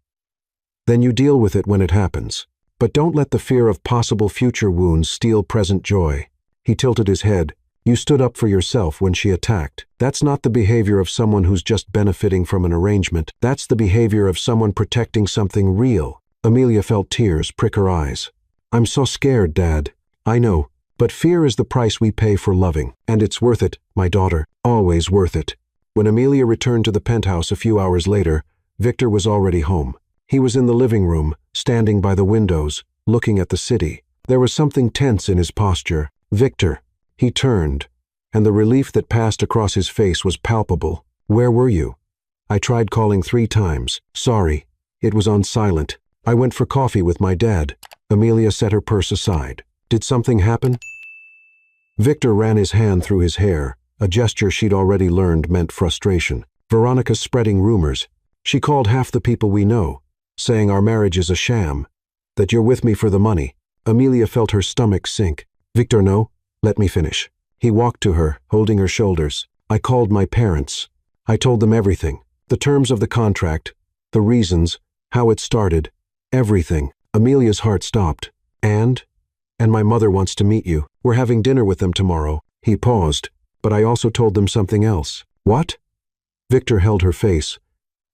Speaker 1: Then you deal with it when it happens. But don't let the fear of possible future wounds steal present joy. He tilted his head. You stood up for yourself when she attacked. That's not the behavior of someone who's just benefiting from an arrangement. That's the behavior of someone protecting something real. Amelia felt tears prick her eyes. I'm so scared, Dad. I know, but fear is the price we pay for loving. And it's worth it, my daughter. Always worth it. When Amelia returned to the penthouse a few hours later, Victor was already home. He was in the living room, standing by the windows, looking at the city. There was something tense in his posture. Victor. He turned, and the relief that passed across his face was palpable. "Where were you?" "I tried calling 3 times. Sorry. It was on silent. I went for coffee with my dad." Amelia set her purse aside. "Did something happen?" Victor ran his hand through his hair, a gesture she'd already learned meant frustration. "Veronica's spreading rumors. She called half the people we know, saying our marriage is a sham, that you're with me for the money." Amelia felt her stomach sink. "Victor, no. Let me finish." He walked to her, holding her shoulders. "I called my parents. I told them everything. The terms of the contract, the reasons, how it started, everything." Amelia's heart stopped. And my mother wants to meet you. We're having dinner with them tomorrow." He paused. "But I also told them something else." "What?" Victor held her face,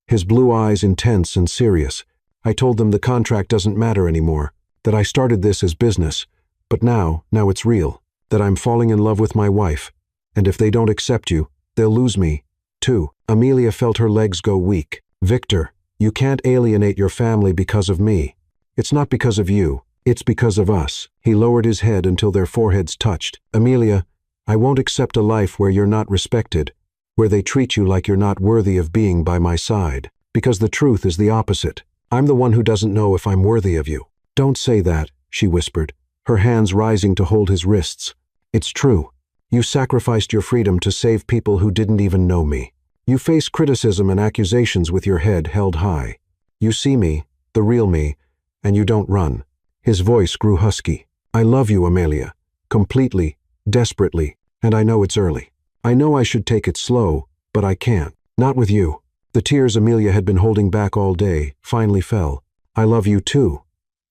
Speaker 1: his blue eyes intense and serious. "I told them the contract doesn't matter anymore, that I started this as business, but now it's real, that I'm falling in love with my wife, and if they don't accept you, they'll lose me, too." Amelia felt her legs go weak. "Victor, you can't alienate your family because of me. It's not because of you. It's because of us." He lowered his head until their foreheads touched. "Amelia, I won't accept a life where you're not respected, where they treat you like you're not worthy of being by my side, because the truth is the opposite. I'm the one who doesn't know if I'm worthy of you." "Don't say that," she whispered, her hands rising to hold his wrists. "It's true. You sacrificed your freedom to save people who didn't even know me. You face criticism and accusations with your head held high. You see me, the real me, and you don't run." His voice grew husky. "I love you, Amelia. Completely, desperately, and I know it's early. I know I should take it slow, but I can't. Not with you." The tears Amelia had been holding back all day finally fell. "I love you too,"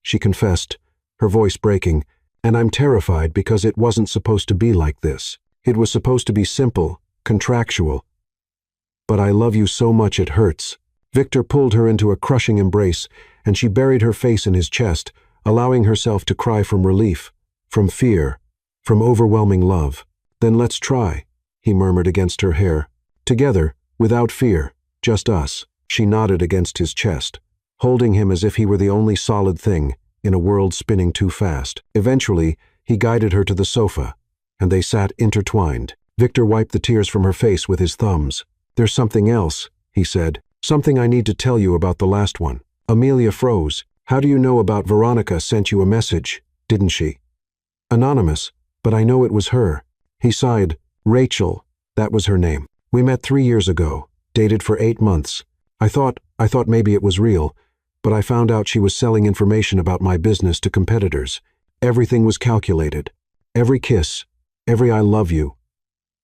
Speaker 1: she confessed, her voice breaking, "and I'm terrified because it wasn't supposed to be like this. It was supposed to be simple, contractual. But I love you so much it hurts." Victor pulled her into a crushing embrace, and she buried her face in his chest, allowing herself to cry from relief, from fear, from overwhelming love. "Then let's try," he murmured against her hair. "Together, without fear, just us." She nodded against his chest, holding him as if he were the only solid thing in a world spinning too fast. Eventually, he guided her to the sofa, and they sat intertwined. Victor wiped the tears from her face with his thumbs. "There's something else," he said. "Something I need to tell you about the last one." Amelia froze. "How do you know about Veronica sent you a message, didn't she?" "Anonymous, but I know it was her." He sighed. "Rachel, that was her name. We met 3 years ago, dated for 8 months. I thought maybe it was real, but I found out she was selling information about my business to competitors. Everything was calculated. Every kiss, every I love you.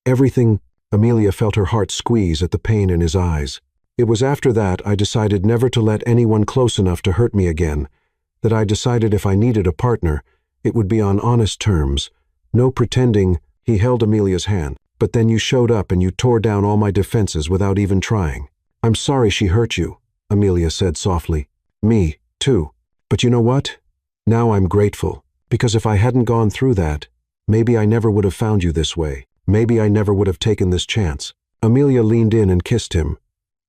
Speaker 1: Everything." Amelia felt her heart squeeze at the pain in his eyes. "It was after that I decided never to let anyone close enough to hurt me again, that I decided if I needed a partner, it would be on honest terms. No pretending." He held Amelia's hand. "But then you showed up and you tore down all my defenses without even trying." "I'm sorry she hurt you," Amelia said softly. "Me, too. But you know what? Now I'm grateful, because if I hadn't gone through that, maybe I never would have found you this way. Maybe I never would have taken this chance." Amelia leaned in and kissed him.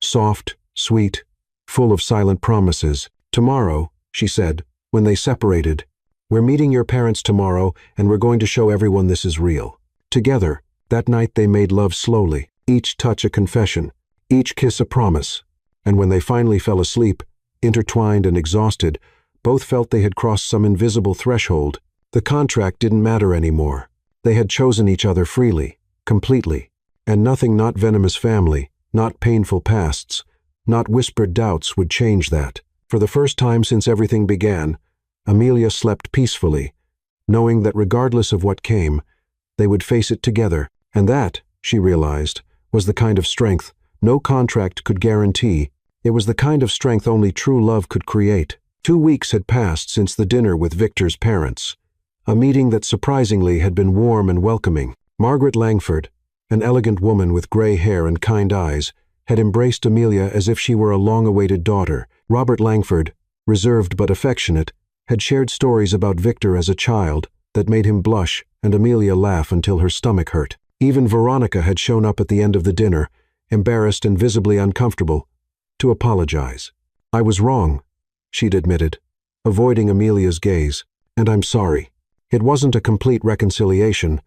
Speaker 1: Soft, sweet, full of silent promises. "Tomorrow," she said, when they separated, "we're meeting your parents tomorrow, and we're going to show everyone this is real." Together, that night they made love slowly, each touch a confession, each kiss a promise, and when they finally fell asleep, intertwined and exhausted, both felt they had crossed some invisible threshold. The contract didn't matter anymore. They had chosen each other freely, completely, and nothing, not venomous family, not painful pasts, not whispered doubts would change that. For the first time since everything began, Amelia slept peacefully, knowing that regardless of what came, they would face it together. And that, she realized, was the kind of strength no contract could guarantee. It was the kind of strength only true love could create. 2 weeks had passed since the dinner with Victor's parents, a meeting that surprisingly had been warm and welcoming. Margaret Langford, an elegant woman with gray hair and kind eyes, had embraced Amelia as if she were a long-awaited daughter. Robert Langford, reserved but affectionate, had shared stories about Victor as a child that made him blush and Amelia laugh until her stomach hurt. Even Veronica had shown up at the end of the dinner, embarrassed and visibly uncomfortable, to apologize. "I was wrong," she'd admitted, avoiding Amelia's gaze, "and I'm sorry." It wasn't a complete reconciliation,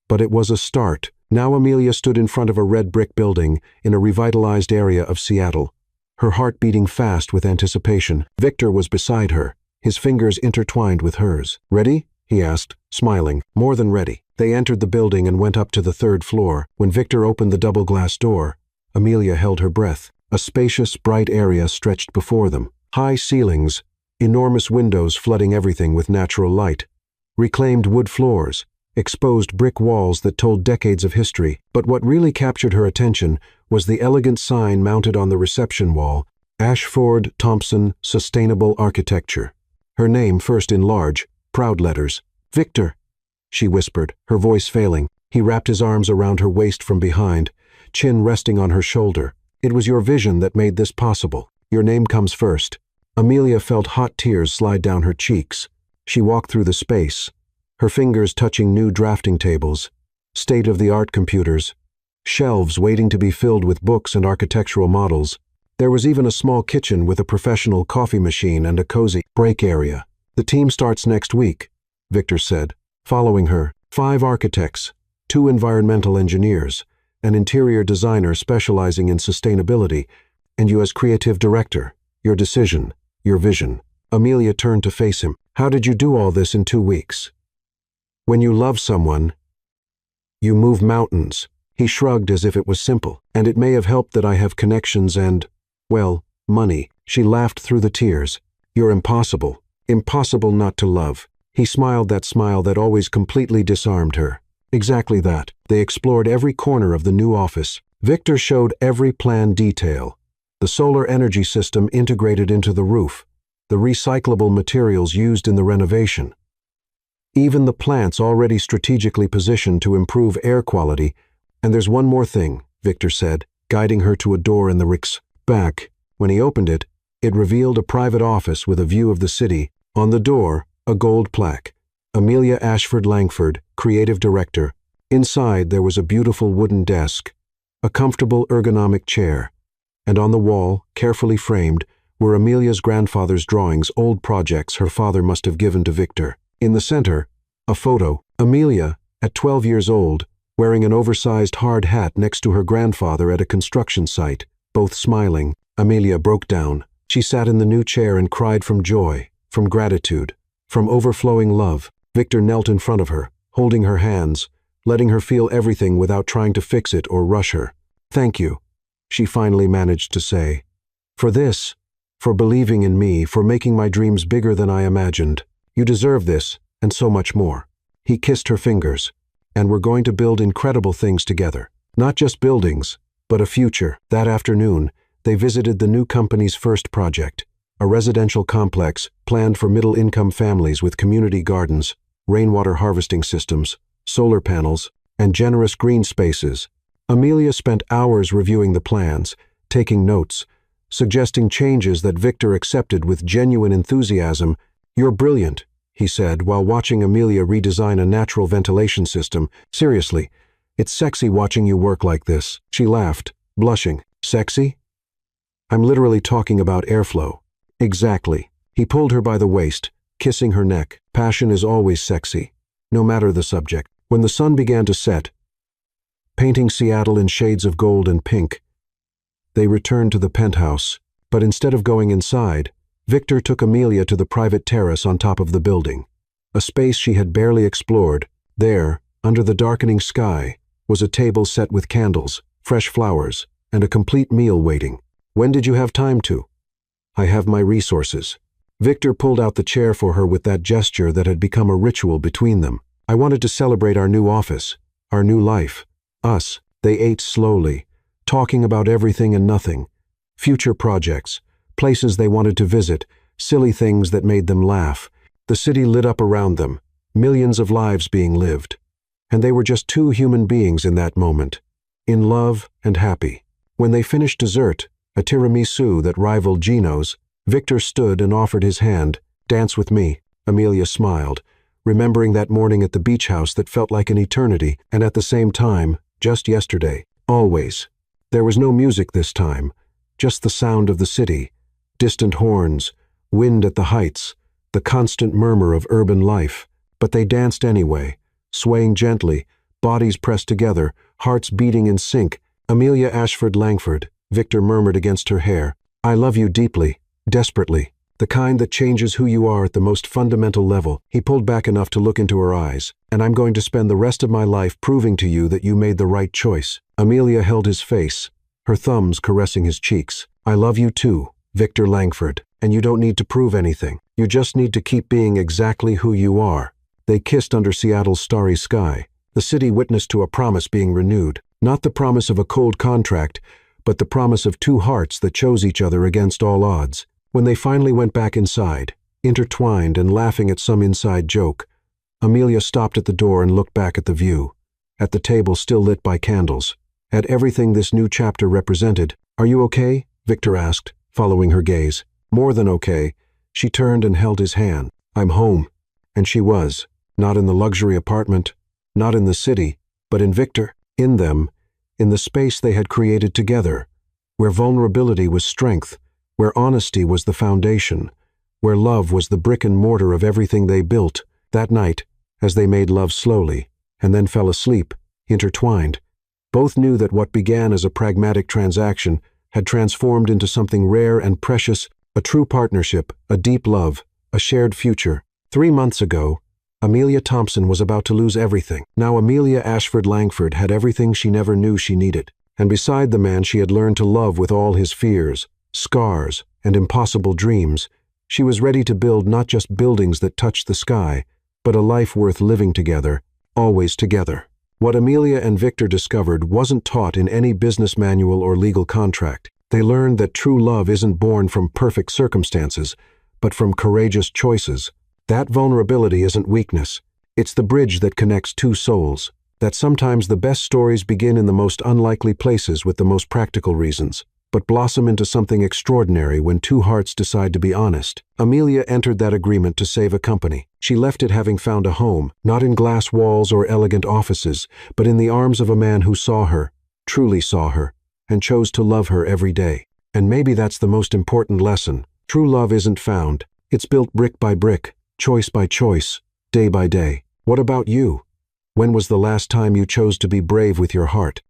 Speaker 1: but it was a start. Now Amelia stood in front of a red brick building in a revitalized area of Seattle, her heart beating fast with anticipation. Victor was beside her, his fingers intertwined with hers. "Ready?" he asked, smiling. "More than ready." They entered the building and went up to the third floor. When Victor opened the double glass door, Amelia held her breath. A spacious, bright area stretched before them. High ceilings, enormous windows flooding everything with natural light, reclaimed wood floors, exposed brick walls that told decades of history. But what really captured her attention was the elegant sign mounted on the reception wall, Ashford Thompson Sustainable Architecture. Her name first in large, proud letters. "Victor," she whispered, her voice failing. He wrapped his arms around her waist from behind, chin resting on her shoulder. "It was your vision that made this possible. Your name comes first." Amelia felt hot tears slide down her cheeks. She walked through the space, her fingers touching new drafting tables, state-of-the-art computers, shelves waiting to be filled with books and architectural models. There was even a small kitchen with a professional coffee machine and a cozy break area. "The team starts next week," Victor said. Following her, 5 architects, 2 environmental engineers, an interior designer specializing in sustainability, and you as creative director. Your decision, your vision. Amelia turned to face him. "How did you do all this in 2 weeks? When you love someone, you move mountains." He shrugged as if it was simple. "And it may have helped that I have connections and, well, money." She laughed through the tears. "You're impossible. Impossible not to love." He smiled that smile that always completely disarmed her. Exactly that. They explored every corner of the new office. Victor showed every plan detail. The solar energy system integrated into the roof, the recyclable materials used in the renovation. Even the plants already strategically positioned to improve air quality. "And there's one more thing," Victor said, guiding her to a door in the rick's back. When he opened it, it revealed a private office with a view of the city. On the door, a gold plaque. Amelia Ashford Langford, Creative Director. Inside there was a beautiful wooden desk, a comfortable ergonomic chair, and on the wall, carefully framed, were Amelia's grandfather's drawings, old projects her father must have given to Victor. In the center, a photo. Amelia, at 12 years old, wearing an oversized hard hat next to her grandfather at a construction site, both smiling. Amelia broke down. She sat in the new chair and cried from joy, from gratitude, from overflowing love. Victor knelt in front of her, holding her hands, letting her feel everything without trying to fix it or rush her. "Thank you," she finally managed to say. "For this, for believing in me, for making my dreams bigger than I imagined. You deserve this, and so much more." He kissed her fingers. "And we're going to build incredible things together. Not just buildings, but a future." That afternoon, they visited the new company's first project, a residential complex planned for middle-income families with community gardens, rainwater harvesting systems, solar panels, and generous green spaces. Amelia spent hours reviewing the plans, taking notes, suggesting changes that Victor accepted with genuine enthusiasm. "You're brilliant," he said, while watching Amelia redesign a natural ventilation system. "Seriously, it's sexy watching you work like this." She laughed, blushing. "Sexy? I'm literally talking about airflow." "Exactly." He pulled her by the waist, kissing her neck. "Passion is always sexy, no matter the subject." When the sun began to set, painting Seattle in shades of gold and pink, they returned to the penthouse. But instead of going inside, Victor took Amelia to the private terrace on top of the building, a space she had barely explored. There, under the darkening sky, was a table set with candles, fresh flowers, and a complete meal waiting. "When did you have time to?" "I have my resources." Victor pulled out the chair for her with that gesture that had become a ritual between them. "I wanted to celebrate our new office, our new life, us." They ate slowly, talking about everything and nothing, future projects, places they wanted to visit, silly things that made them laugh. The city lit up around them, millions of lives being lived. And they were just 2 human beings in that moment, in love and happy. When they finished dessert, a tiramisu that rivaled Gino's, Victor stood and offered his hand. "Dance with me." Amelia smiled, remembering that morning at the beach house that felt like an eternity, and at the same time, just yesterday. Always. There was no music this time, just the sound of the city, distant horns, wind at the heights, the constant murmur of urban life. But they danced anyway, swaying gently, bodies pressed together, hearts beating in sync. "Amelia Ashford Langford," Victor murmured against her hair. "I love you deeply, desperately. The kind that changes who you are at the most fundamental level." He pulled back enough to look into her eyes. "And I'm going to spend the rest of my life proving to you that you made the right choice." Amelia held his face, her thumbs caressing his cheeks. "I love you too, Victor Langford, and you don't need to prove anything. You just need to keep being exactly who you are." They kissed under Seattle's starry sky, the city witness to a promise being renewed. Not the promise of a cold contract, but the promise of two hearts that chose each other against all odds. When they finally went back inside, intertwined and laughing at some inside joke, Amelia stopped at the door and looked back at the view, at the table still lit by candles, at everything this new chapter represented. "Are you okay?" Victor asked, following her gaze. "More than okay." She turned and held his hand. "I'm home." And she was, not in the luxury apartment, not in the city, but in Victor. In them, in the space they had created together, where vulnerability was strength, where honesty was the foundation, where love was the brick and mortar of everything they built. That night, as they made love slowly, and then fell asleep, intertwined, both knew that what began as a pragmatic transaction had transformed into something rare and precious, a true partnership, a deep love, a shared future. 3 months ago, Amelia Thompson was about to lose everything. Now Amelia Ashford Langford had everything she never knew she needed. And beside the man she had learned to love with all his fears, scars, and impossible dreams, she was ready to build not just buildings that touched the sky, but a life worth living together, always together. What Amelia and Victor discovered wasn't taught in any business manual or legal contract. They learned that true love isn't born from perfect circumstances, but from courageous choices. That vulnerability isn't weakness. It's the bridge that connects two souls. That sometimes the best stories begin in the most unlikely places with the most practical reasons, but blossom into something extraordinary when two hearts decide to be honest. Amelia entered that agreement to save a company. She left it having found a home, not in glass walls or elegant offices, but in the arms of a man who saw her, truly saw her, and chose to love her every day. And maybe that's the most important lesson. True love isn't found. It's built brick by brick, choice by choice, day by day. What about you? When was the last time you chose to be brave with your heart?